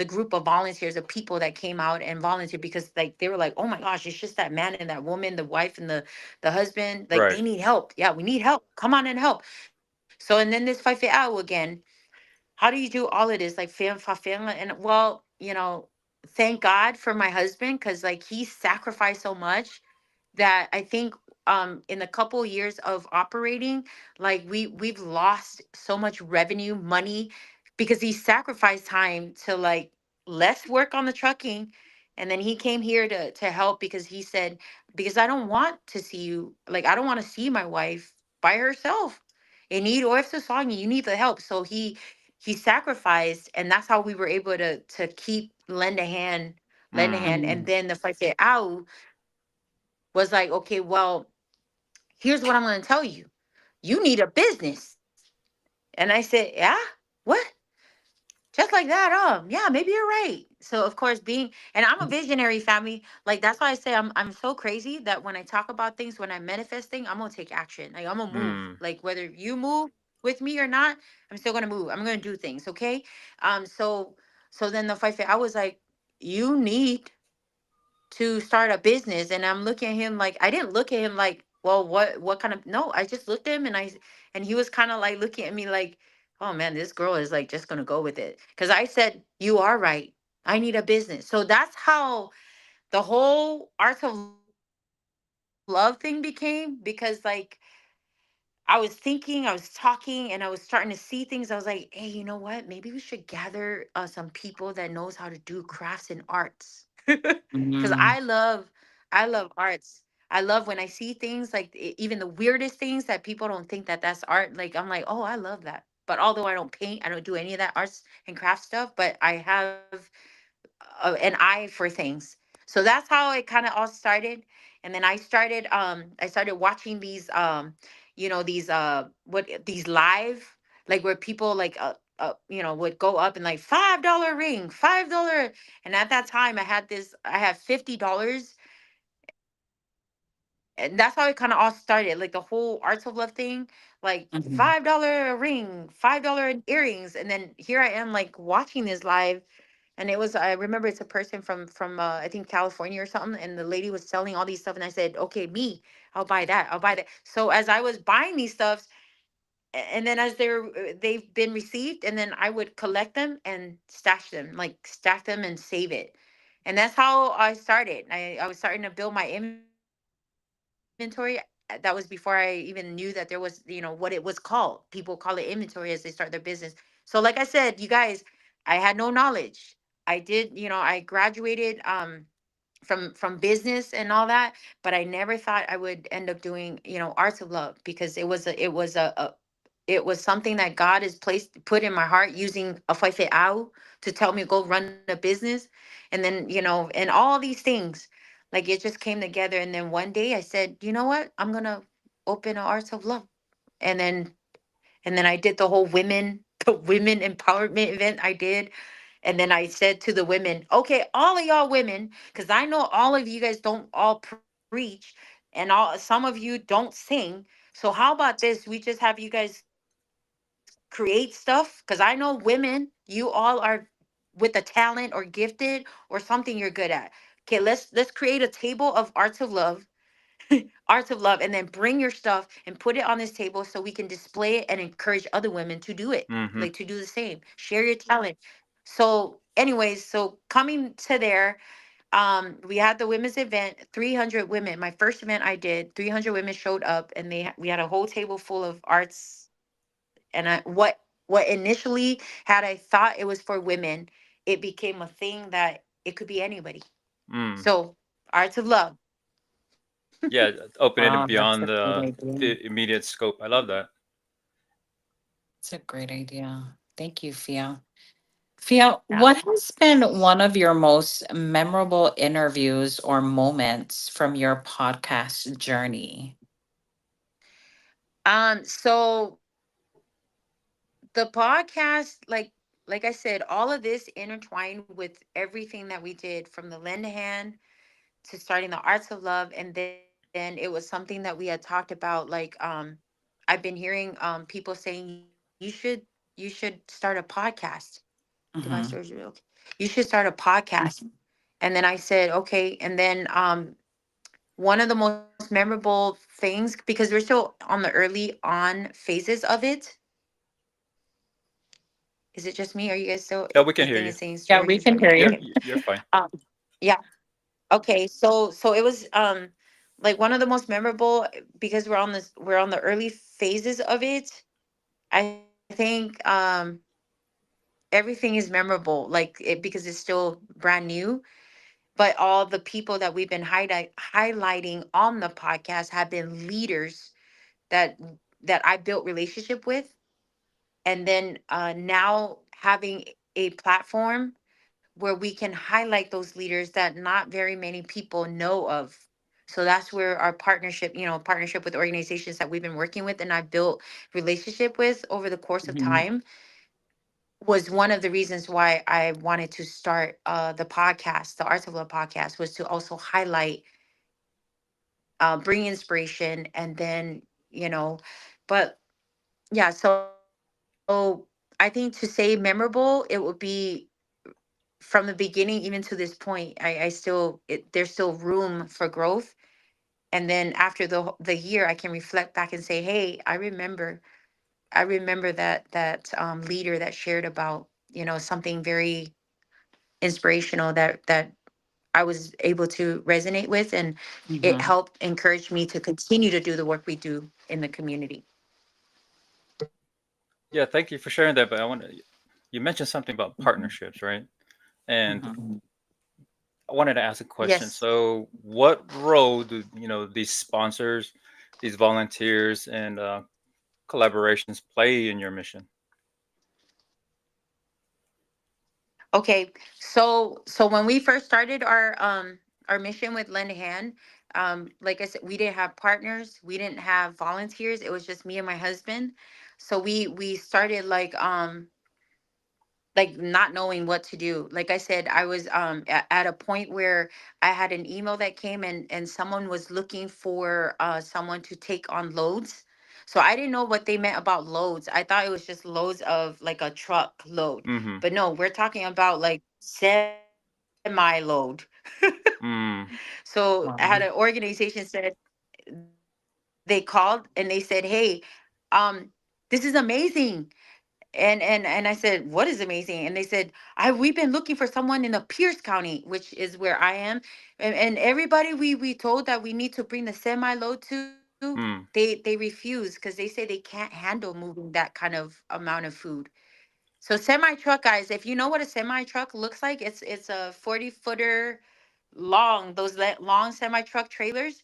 group of volunteers, of people that came out and volunteered, because like they were like, oh my gosh, it's just that man and that woman, the wife and the husband, like they Right. need help. Yeah, we need help. Come on and help. So and then this fight for out again, how do you do all of this, like family? And well, thank God for my husband, because like he sacrificed so much that I think in the couple years of operating, like we've lost so much revenue money because he sacrificed time to like let's work on the trucking. And then he came here to help, because he said, because I don't want to see you, like I don't want to see my wife by herself. You need, or if the song, you need the help. So he sacrificed, and that's how we were able to keep lend a hand. Mm. And then the fight out was like, okay, well, here's what I'm going to tell you. You need a business. And I said, yeah, what? Just like that. Yeah, maybe you're right. So of course, and I'm a visionary, family. Like that's why I say I'm so crazy that when I talk about things, when I manifest things, I'm gonna take action. Like I'm gonna move. Mm. Like whether you move with me or not, I'm still gonna move. I'm gonna do things. Okay. So then the fight, I was like, you need to start a business. And I'm looking at him like, I didn't look at him like, well, what kind of, no, I just looked at him, and and he was kind of like looking at me like, oh man, this girl is like just gonna go with it, because I said, you are right, I need a business. So that's how the whole arts of love thing became, because like I was thinking, I was talking, and I was starting to see things. I was like, hey, you know what? Maybe we should gather some people that knows how to do crafts and arts. Because Mhm. I love arts. I love when I see things like even the weirdest things that people don't think that that's art. Like I'm like, oh, I love that. But although I don't paint, I don't do any of that arts and craft stuff, but I have an eye for things. So that's how it kind of all started. And then I started watching these these these live, like where people like would go up and like $5 ring, $5. And at that time I had $50, and and that's how it kind of all started, like the whole Arts of Love thing, like Mhm. $5 ring, $5 earrings, and then here I am like watching this live, and it was, I remember it's a person from I think California or something, and the lady was selling all these stuff, and I said, okay, me, I'll buy that, I'll buy that. So as I was buying these stuffs, and then as they've been received, and then I would collect them and stash them, like stack them and save it. And that's how I started. I was starting to build my inventory. That was before I even knew that there was, what it was called. People call it inventory as they start their business. So like I said, you guys, I had no knowledge. I did, I graduated from business and all that, but I never thought I would end up doing, Arts of Love, because it was something that God has put in my heart, using a Au to tell me to go run a business. And then, and all these things, like it just came together. And then one day I said, you know what, I'm gonna open an Arts of Love. And then and then I did the whole women the women empowerment event. I did. And then I said to the women, okay, all of y'all women, because I know all of you guys don't all preach, and some of you don't sing. So how about this? We just have you guys create stuff, because I know women, you all are with a talent or gifted or something you're good at. Okay, let's create a table of Arts of Love, Arts of Love, and then bring your stuff and put it on this table so we can display it and encourage other women to do it, like Mm-hmm. to do the same. Share your talent. So, anyways, so coming to there, we had the women's event, 300 women. My first event I did, 300 women showed up, and we had a whole table full of arts. And what initially had I thought it was for women, it became a thing that it could be anybody. Mm. So, Arts of Love. Yeah, opening it Wow, that's a beyond great idea. the immediate scope. I love that. It's a great idea. Thank you, Fia. Fia, Yeah. what has been one of your most memorable interviews or moments from your podcast journey? So the podcast, like I said, all of this intertwined with everything that we did, from the lend a hand to starting the Arts of Love. And then it was something that we had talked about, like I've been hearing people saying, you should start a podcast. Device storage, Hmm. okay. You should start a podcast. And then I said, okay. And then one of the most memorable things, because we're still on the early on phases of it. Is it just me? Are you guys still? Yeah, we The can hear thing you. is saying Yeah, we storage. can hear You're you. Okay. you're fine. Yeah. Okay. So it was like one of the most memorable, because we're on the early phases of it. I think everything is memorable, like it, because it's still brand new. But all the people that we've been highlighting on the podcast have been leaders that I built relationship with. And then now having a platform where we can highlight those leaders that not very many people know of. So that's where our partnership, partnership with organizations that we've been working with and I've built relationship with over the course of Mhm. time, was one of the reasons why I wanted to start the podcast, the Arts of Love podcast, was to also highlight, bring inspiration, and then, but yeah. So I think to say memorable, it would be from the beginning even to this point. There's still room for growth. And then after the year, I can reflect back and say, hey, I remember that leader that shared about, something very inspirational, that I was able to resonate with, and it Mhm. helped encourage me to continue to do the work we do in the community. Yeah, thank you for sharing that. But I want to, you mentioned something about Mhm. partnerships, right? And Mhm. I wanted to ask a question. Yes. So, what role do these sponsors, these volunteers, and collaborations play in your mission? Okay. So when we first started our mission with Lend a Hand, like I said, we didn't have partners, we didn't have volunteers. It was just me and my husband. So we started like like not knowing what to do. Like I said, I was at a point where I had an email that came, and someone was looking for someone to take on loads. So I didn't know what they meant about loads. I thought it was just loads of like a truck load. Mm-hmm. But no, we're talking about like semi load. Mm. So I had an Wow. organization said, they called and they said, hey, um this is amazing. And I said, what is amazing? And they said, we've been looking for someone in the Pierce County, which is where I am. And everybody we told that we need to bring the semi load to, Mm. they refuse because they say they can't handle moving that kind of amount of food. So semi truck, guys, if you know what a semi truck looks like, it's a 40-footer long, those long semi truck trailers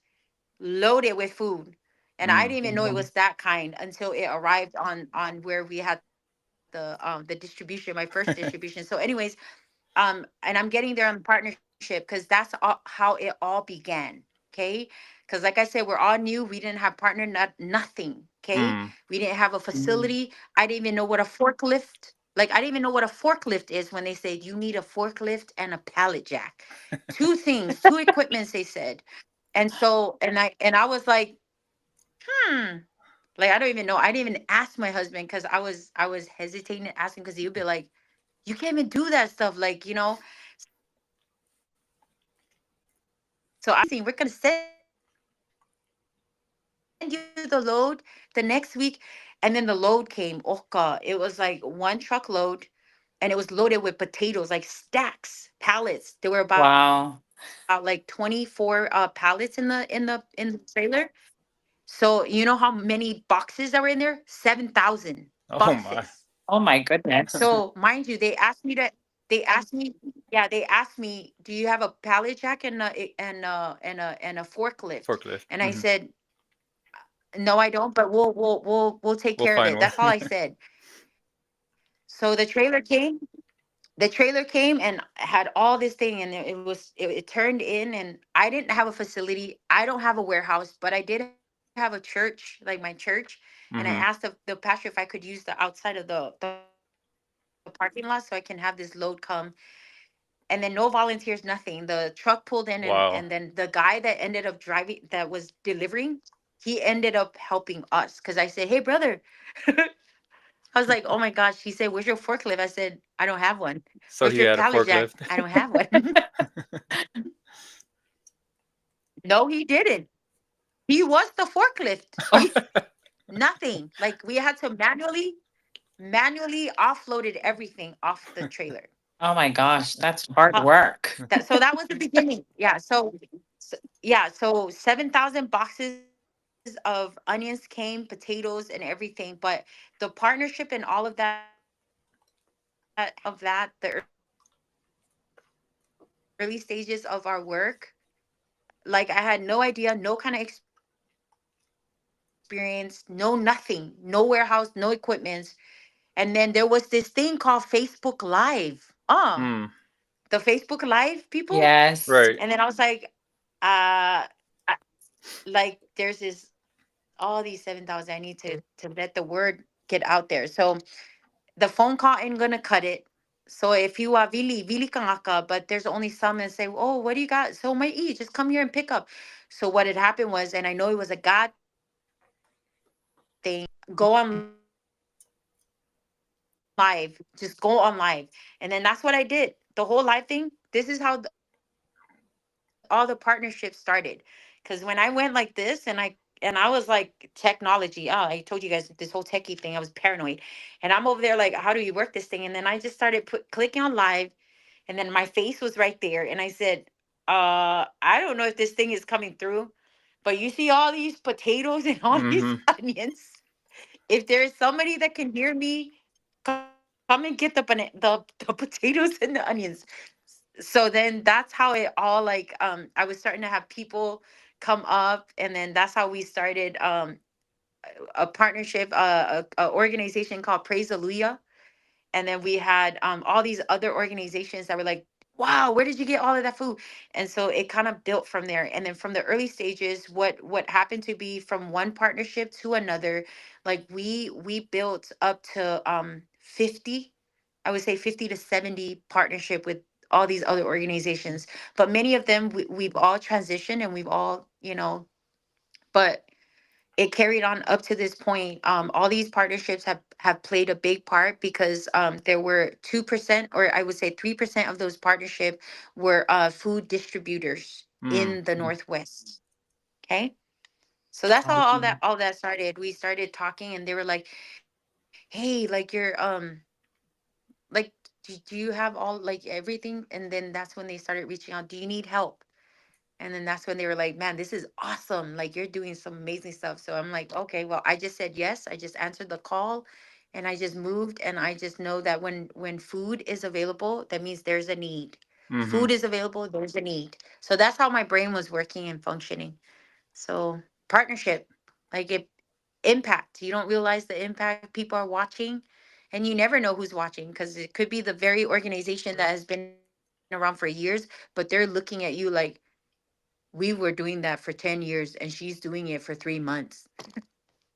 loaded with food. And I Mm. didn't even know it Mhm. was that kind until it arrived on where we had the distribution, my first distribution. So anyways, and I'm getting there on partnership because that's how it all began. Okay, because like I said, we're all new. We didn't have partner, nothing. Okay, Mm. we didn't have a Mhm. facility. I didn't even know what a forklift. Like I didn't even know what a forklift is when they said you need a forklift and a pallet jack. Two things, two equipments. They said, and so and I was like, hmm. Like I don't even know. I didn't even ask my husband because I was hesitating to ask him because he would be like, you can't even do that stuff, like, so I was like, we're gonna send you the load the next week. And then the load came. Oh God, it was like one truckload, and it was loaded with potatoes, like stacks, pallets. There were about like Wow. 24 pallets in the trailer. So you know how many boxes that were in there? 7,000 boxes. Oh my. Oh my goodness. So mind you, they asked me, yeah, they asked me, do you have a pallet jack and a forklift? Forklift. And I Hmm. said, no, I don't, but we'll take We'll care of find it. one. That's all I said. So the trailer came and had all this thing, and it turned in, and I didn't have a facility. I don't have a warehouse, but I did have a church, like my church. And I asked the, Hmm. pastor if I could use the outside of the parking lot so I can have this load come. And then no volunteers, nothing. The truck pulled in, and then the guy Wow. that ended up driving, that was delivering, he ended up helping us because I said, hey brother. I was like, oh my gosh. He said, where's your forklift? I said, I don't have one. Where's your So he had a pallet jack? I forklift. don't have one. No, he didn't. He was the forklift. Nothing. Like we had to manually offloaded everything off the trailer. Oh my gosh, that's hard Uh, work. that was the beginning. Yeah. So 7,000 boxes of onions came, potatoes and everything. But the partnership and all of that, the early stages of our work, like I had no idea, no kind of experience, no nothing, no warehouse, no equipments. And then there was this thing called Facebook Live. The Facebook Live people. Mm. And then I was like, uh Yes. Right. I- like there's this all these 7,000. I need to let the word get out there. So the phone call ain't gonna cut it. So if you are Vili Kangaka, but there's only some that say, oh, what do you got? So my E, just come here and pick up. So what had happened was, and I know it was a God thing, go on live. Just go on live. And then that's what I did. The whole live thing. This is how all the partnerships started. Because when I went like this and I was like technology. I told you guys this whole techie thing. I was paranoid. And I'm over there like, how do you work this thing? And then I just started clicking on live. And then my face was right there. And I said, I don't know if this thing is coming through, but you see all these potatoes and all these onions. If there is Hmm. somebody that can hear me, come and get the potatoes and the onions. So then that's how it all like I was starting to have people come up, and then that's how we started a partnership, a organization called Praise Alleluia. And then we had all these other organizations that were like, wow, where did you get all of that food? And so it kind of built from there. And then from the early stages, what happened to be from one partnership to another, like we built up to 50. I would say 50 to 70 partnership with all these other organizations. But many of them we've all transitioned and we've all, but it carried on up to this point. All these partnerships have played a big part because there were 2%, or I would say 3% of those partnership were food distributors Mm. in the Northwest. Okay. So that's how all that Awesome. all that started. We started talking and they were like, hey, like you're like do you have all like everything? And then that's when they started reaching out, do you need help? And then that's when they were like, man, this is awesome, like you're doing some amazing stuff. So I'm like, okay, well, I just said yes, I just answered the call, and I just moved. And I just know that when food is available, that means there's a need. Mm-hmm. Food is available, there's a need. So that's how my brain was working and functioning. So partnership, like it impact. You don't realize the impact people are watching, and you never know who's watching because it could be the very organization that has been around for years, but they're looking at you like, we were doing that for 10 years and she's doing it for 3 months.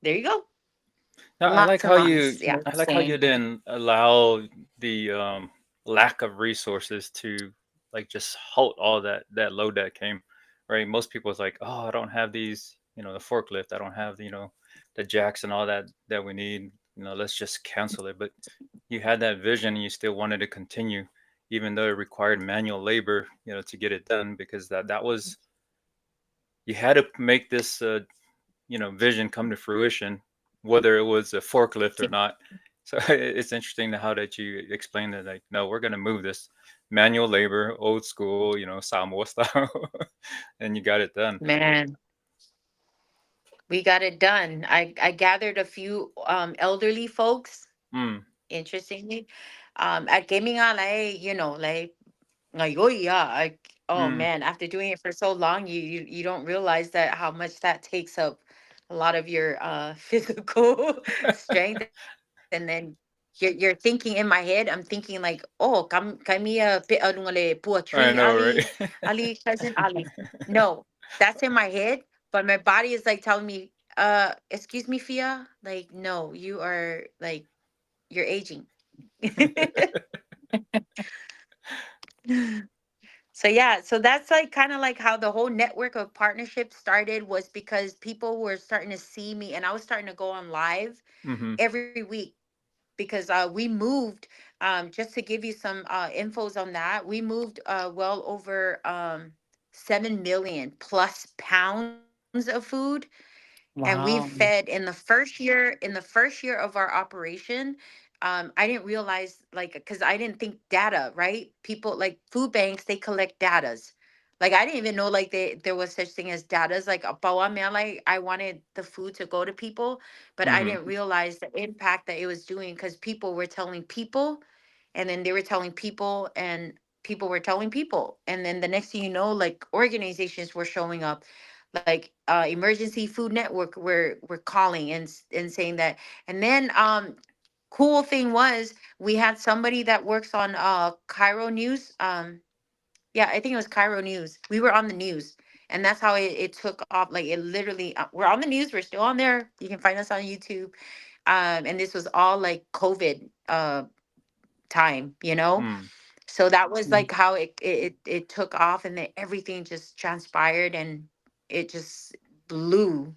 There you go. Now, Lots and lots. Yeah. I like how you Amazing. didn't allow the lack of resources to like just halt all that load that came, right? Most people's like, oh, I don't have these, the forklift, I don't have, the jacks and all that we need, let's just cancel it. But you had that vision and you still wanted to continue, even though it required manual labor, to get it done because that was you had to make this vision come to fruition, whether it was a forklift or not. So it's interesting how that you explained that, like, no, we're going to move this manual labor, old school, Samoa style, and you got it done. Man, we got it done. I gathered a few elderly folks, Mm, interestingly. At gaming like, like, oh yeah, oh mm. man, after doing it for so long, you don't realize that how much that takes up a lot of your physical strength. And then you're thinking, in my head I'm thinking like, oh, kami ano nga le, I poetry know, ali, right? ali cousin ali. No, that's in my head, but my body is like telling me, excuse me, Fia, like no, you are like, you're aging. So yeah, so that's like kind of like how the whole network of partnerships started, was because people were starting to see me and I was starting to go on live Hmm. every week, because we moved, just to give you some infos on that, we moved well over 7 million plus pounds of food. And we fed Wow. in the first year of our operation. I didn't realize, like, because I didn't think data, right? People like food banks, they collect datas. Like I didn't even know like there was such thing as datas. Like like I wanted the food to go to people, but I Hmm. didn't realize the impact that it was doing, because people were telling people, and then they were telling people, and people were telling people, and then the next thing you know, like organizations were showing up, like emergency food network were calling and saying that. And then cool thing was, we had somebody that works on Cairo News. Yeah, I think it was Cairo News. We were on the news, and that's how it took off. Like it literally, we're on the news. We're still on there. You can find us on YouTube. And this was all like COVID time, Mm. so that was Mm. like how it took off, and then everything just transpired, and it just blew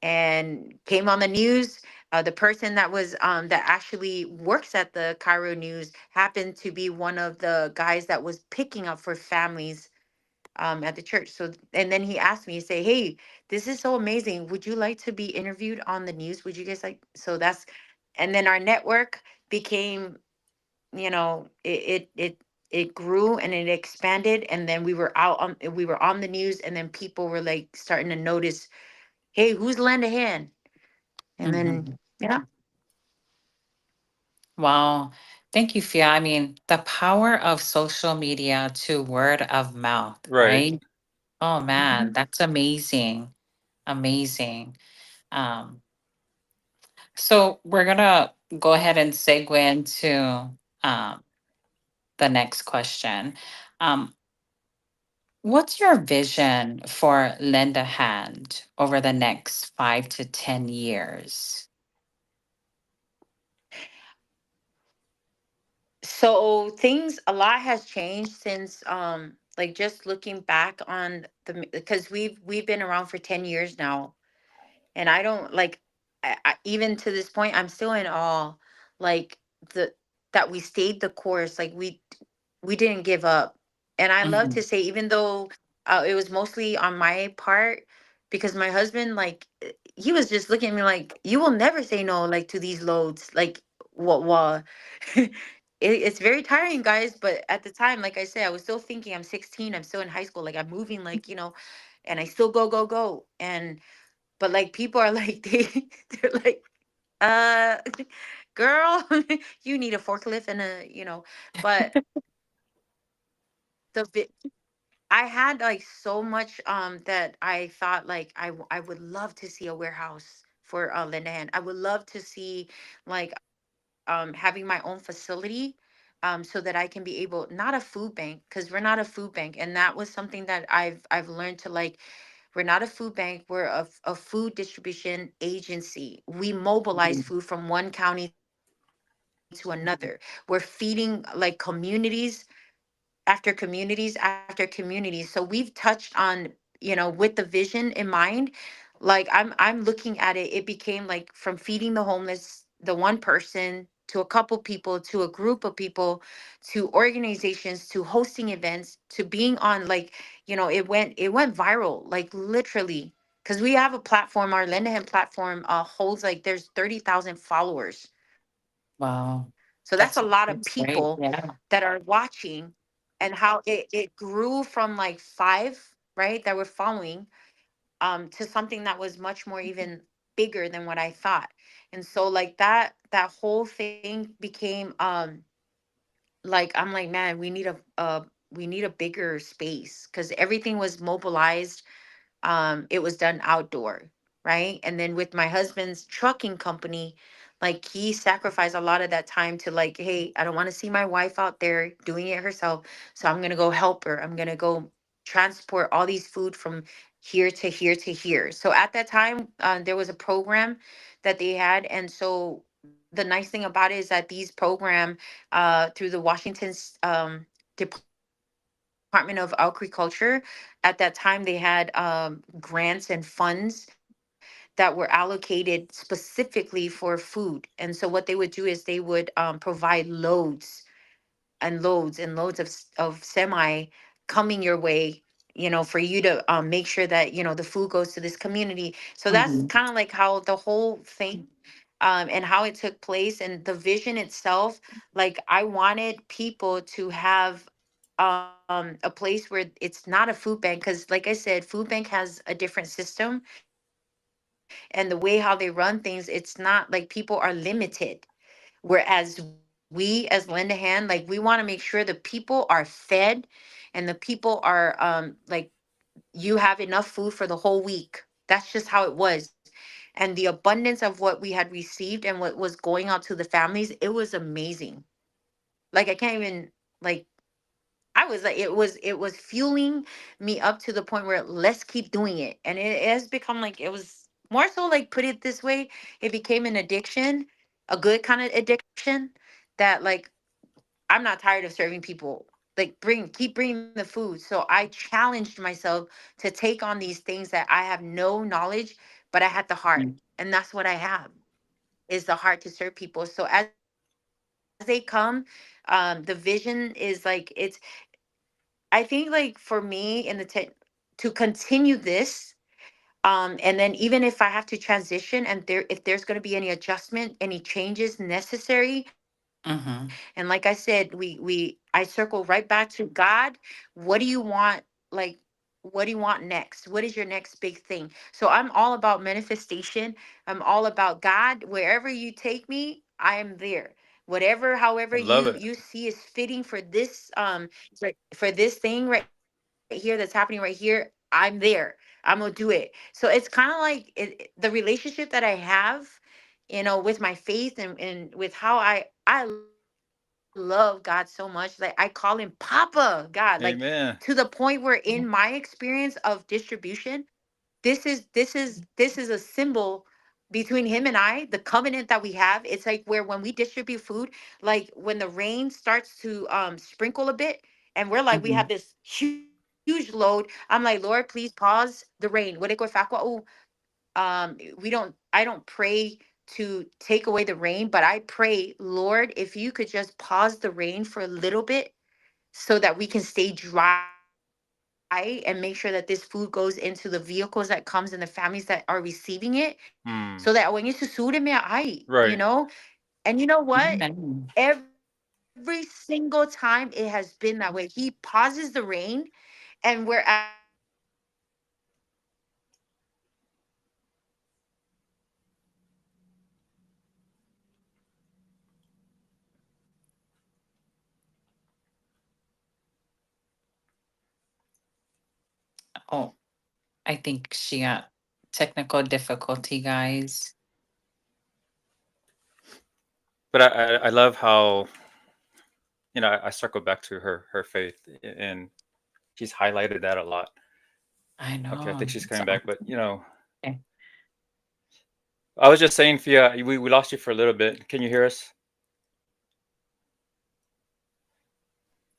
and came on the news. The person that was that actually works at the Cairo News happened to be one of the guys that was picking up for families at the church. So, and then he asked me, he say, "Hey, this is so amazing. Would you like to be interviewed on the news? Would you guys like?" So that's, and then our network became, it grew and it expanded, and then we were on the news, and then people were like starting to notice, "Hey, who's lend a hand?" And then Mhm. yeah. Wow. Thank you, Fia. I mean, the power of social media to word of mouth, Right. right? Oh man, Mhm. that's amazing. Amazing. Um, so we're gonna go ahead and segue into um, the next question. Um, what's your vision for Lend a Hand over the next 5 to 10 years? So things a lot has changed since like just looking back on because we've been around for 10 years now, and I don't like even to this point I'm still in awe, like the that we stayed the course, like we didn't give up. And I love to Mhm. say, even though it was mostly on my part, because my husband, like, he was just looking at me like, you will never say no, like, to these loads. Like, what? It's very tiring, guys. But at the time, like I said, I was still thinking I'm 16, I'm still in high school, like, I'm moving, like, and I still go, go, go. And, but like, people are like, they're like, uh, girl, you need a forklift and but the I had like so much that I thought like I would love to see a warehouse for Linda Hand. I would love to see like having my own facility so that I can be able, not a food bank, because we're not a food bank, and that was something that I've learned to like. We're not a food bank. We're a food distribution agency. We mobilize Mhm. food from one county to another. We're feeding like communities after communities after communities. So we've touched on, with the vision in mind. Like I'm looking at it, it became like from feeding the homeless, the one person, to a couple people, to a group of people, to organizations, to hosting events, to being on, like, it went viral, like literally. Because we have a platform, our Lendahan platform holds, like, there's 30,000 followers. So that's a Wow. lot of people That's that great. are Yeah. watching, and how it grew from like five, right, that were following, to something that was much more even bigger than what I thought. And so like that whole thing became like, I'm like, man, we need a bigger space, because everything was mobilized. It was done outdoor, right? And then with my husband's trucking company, like, he sacrificed a lot of that time to, like, hey, I don't want to see my wife out there doing it herself, so I'm gonna go help her. I'm gonna go transport all these food from here to here to here. So at that time, there was a program that they had. And so the nice thing about it is that these program, through the Washington's Department of Agriculture, at that time they had grants and funds that were allocated specifically for food. And so what they would do is they would provide loads and loads of semi coming your way, for you to make sure that the food goes to this community. So that's Mhm. kind of like how the whole thing, and how it took place, and the vision itself. Like, I wanted people to have a place where it's not a food bank, because like I said, food bank has a different system, and the way how they run things, it's not like people are limited. Whereas we as Lend a Hand, like, we want to make sure the people are fed, and the people are like, you have enough food for the whole week. That's just how it was. And the abundance of what we had received and what was going out to the families, it was amazing. Like, I can't even, like, I was like, it was fueling me up to the point where, let's keep doing it. And it has become, like, it was more so, like, put it this way, it became an addiction, a good kind of addiction, that, like, I'm not tired of serving people. Like, keep bringing the food. So I challenged myself to take on these things that I have no knowledge, but I had the heart. Mhm. And that's what I have, is the heart to serve people. So as they come, the vision is like, I think, like, for me, to continue this, and then even if I have to transition, and if there's going to be any adjustment, any changes necessary, and like I said, I circle right back to God. What do you want? Like, what do you want next? What is your next big thing? So I'm all about manifestation. I'm all about God. Wherever you take me, I am there. Whatever, however I love you it. you see is fitting for this, for this thing right here that's happening right here, I'm there. I'm gonna do it. So it's kind of like the relationship that I have, with my faith, and with how I love God so much. Like, I call him Papa God, like, to the point where Amen. in my experience of distribution, this is a symbol between him and I, the covenant that we have, it's like where when we distribute food, like when the rain starts to sprinkle a bit, and we're like, we Mhm. have this huge load. I'm like, Lord, please pause the rain. What it go fakwa? Oh, we don't. I don't pray to take away the rain, but I pray, Lord, if you could just pause the rain for a little bit so that we can stay dry and make sure that this food goes into the vehicles that comes and the families that are receiving it, so that when you susure me, Right. and you know what? Amen. Every single time it has been that way. He pauses the rain, and whereas we have to distribute food, he pauses the rain so that we can stay dry and make sure that this food goes into the vehicles that comes and the families that are receiving it. Oh, I think she got technical difficulty, guys. But I love how, I circle back to her faith, and she's highlighted that a lot. I Okay, I know. think she's It's coming back, but okay. I was just saying, Fia, we lost you for a little bit. Can you hear us?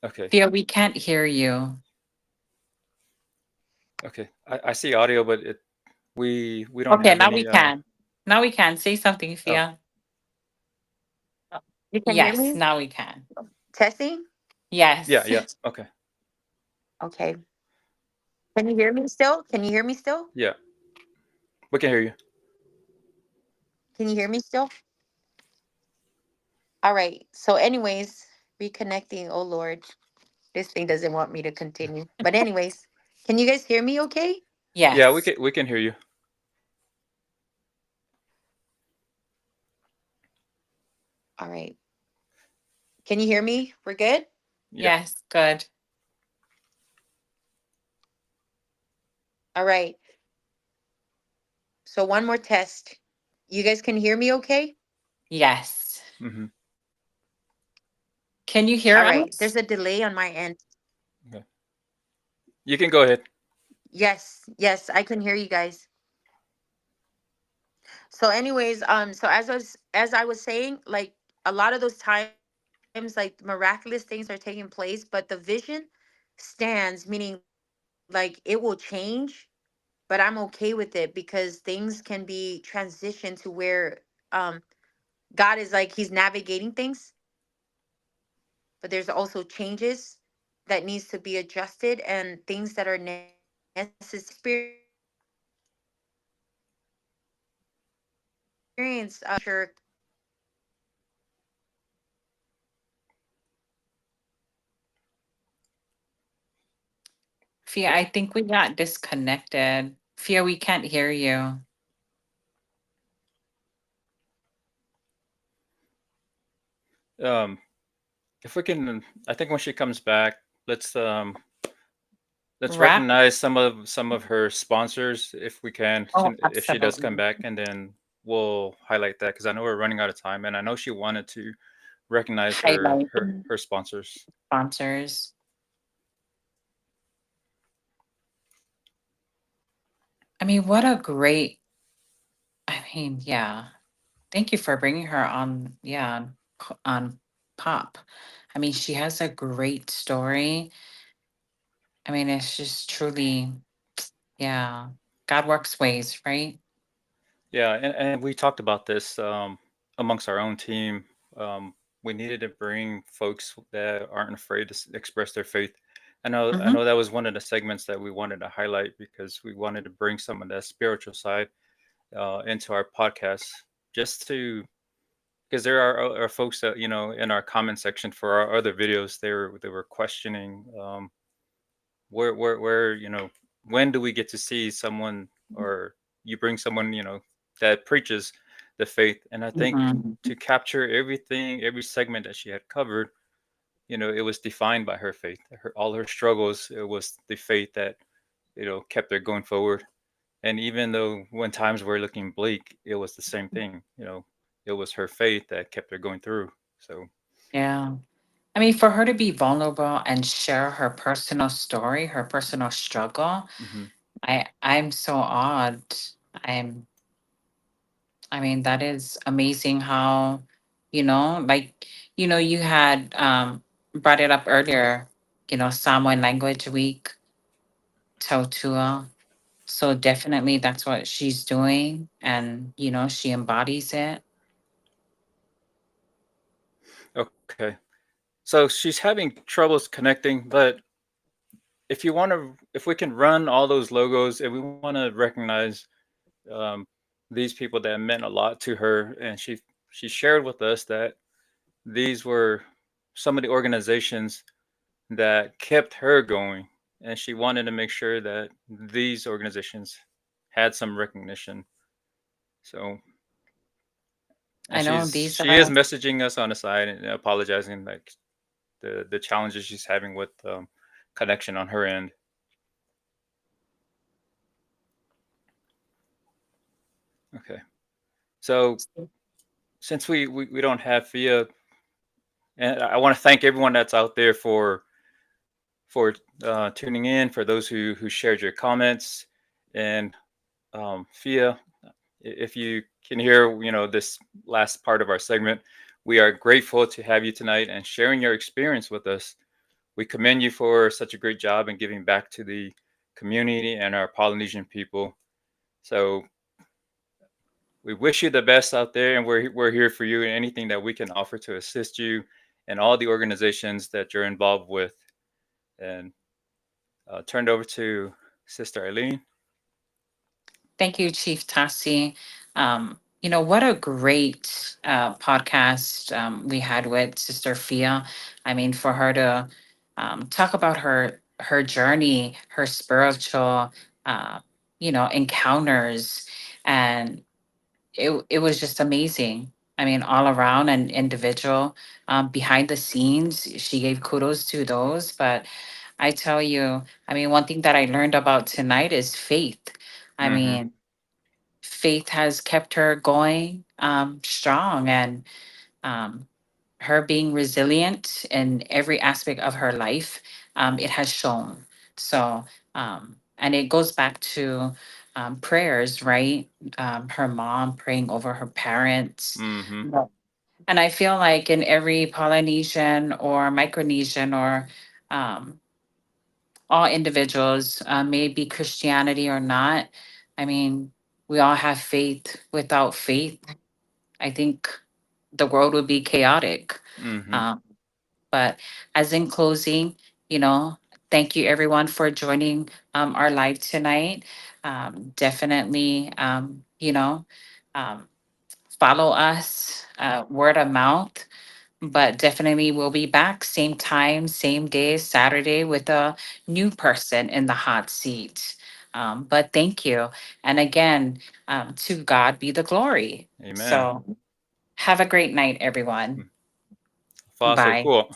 Okay, Fia, we can't hear you. okay. I see audio, but we don't Okay, have now we any. can. Now we can. Say something, Oh, Fia. You can hear Yes, me? now we can. Testing? yeah, Yes. yeah. Okay, Okay. Can you hear me still? Can you hear me still? yeah, we can hear you. Can you hear me still? All right. So, anyways, reconnecting. Oh, Lord. This thing doesn't want me to continue. But, anyways, can you guys hear me okay? Yeah, we Yes. can we can hear you. All right. Can you hear me? We're good? Yeah. Yes. Good. All right. So, one more test. You guys can hear me okay? Yes. Mm-hmm. Can you All hear right. There's us? a delay on my end. Okay. You can go ahead. Yes. Yes. I can hear you guys. So, anyways, so as I was saying, like a lot of those times, like miraculous things are taking place, but the vision stands, meaning like it will change, but I'm okay with it because things can be transitioned to where um God is like He's navigating things, but there's also changes that needs to be adjusted and things that are necessary for us to experience sure Fia, I think we got disconnected. Fia, we can't hear you. Um, if we can, I think when she comes back, let's um let's Wrap. recognize some of her sponsors if we can, Oh, if she does come absolutely. back, and then we'll highlight that because I know we're running out of time, and I know she wanted to recognize her Highlight her her sponsors. sponsors. I mean, what a great, I mean, yeah. Thank you for bringing her on, yeah, on Pop. I mean, she has a great story. I mean, it's just truly, yeah. God works ways, right? Yeah, and we talked about this amongst our own team. Um, we needed to bring folks that aren't afraid to express their faith. I Mm-hmm. know that was one of the segments that we wanted to highlight because we wanted to bring some of that spiritual side into our podcast, just to because there are folks that in our comment section for our other videos they were questioning where when do we get to see someone, or you bring someone that preaches the faith. And I think Mm-hmm. to capture everything, every segment that she had covered, it was defined by her faith, all her struggles. It was the faith that kept her going forward. And even though when times were looking bleak, it was the same thing. It was her faith that kept her going through. So Yeah. I mean, for her to be vulnerable and share her personal story, her personal struggle, mhm. I'm so awed. I'm I mean, that is amazing how, like, you had brought it up earlier, Samoan Language Week, Tautua. So definitely that's what she's doing. And, she embodies it. Okay. So she's having troubles connecting, but if we can run all those logos and we want to recognize um, these people that meant a lot to her, and she shared with us that these were some of the organizations that kept her going, and she wanted to make sure that these organizations had some recognition. So, and I know these she is are, messaging us on the side and apologizing, like the challenges she's having with connection on her end. Okay, so since we don't have Fia, and I want to thank everyone that's out there for tuning in, for those who shared your comments, and Fia, if you can hear, this last part of our segment, we are grateful to have you tonight and sharing your experience with us. We commend you for such a great job in giving back to the community and our Polynesian people. So we wish you the best out there, and we're here for you and anything that we can offer to assist you and all the organizations that you're involved with. And turned over to Sister Eileen. thank you, Chief Tasi. What a great podcast we had with Sister Fia. I mean, for her to talk about her journey, her spiritual, uh, encounters, and it was just amazing. I mean, all around and individual. Behind the scenes, she gave kudos to those. But I tell you, I mean, one thing that I learned about tonight is faith. I Mm-hmm. mean, faith has kept her going strong, and um, her being resilient in every aspect of her life, it has shown. So, and it goes back to prayers, right? Her mom praying over her parents. Mm-hmm. Right. And I feel like in every Polynesian or Micronesian or um, all individuals, may it be Christianity or not, I mean, we all have faith. Without faith, I think the world would be chaotic. Mm-hmm. Um, but as in closing, you know, thank you everyone for joining our live tonight. Definitely, um, follow us, word of mouth. But definitely, we'll be back same time, same day, Saturday, with a new person in the hot seat. But thank you. And again, to God be the glory. Amen. So have a great night, everyone. Fa so Bye. cool.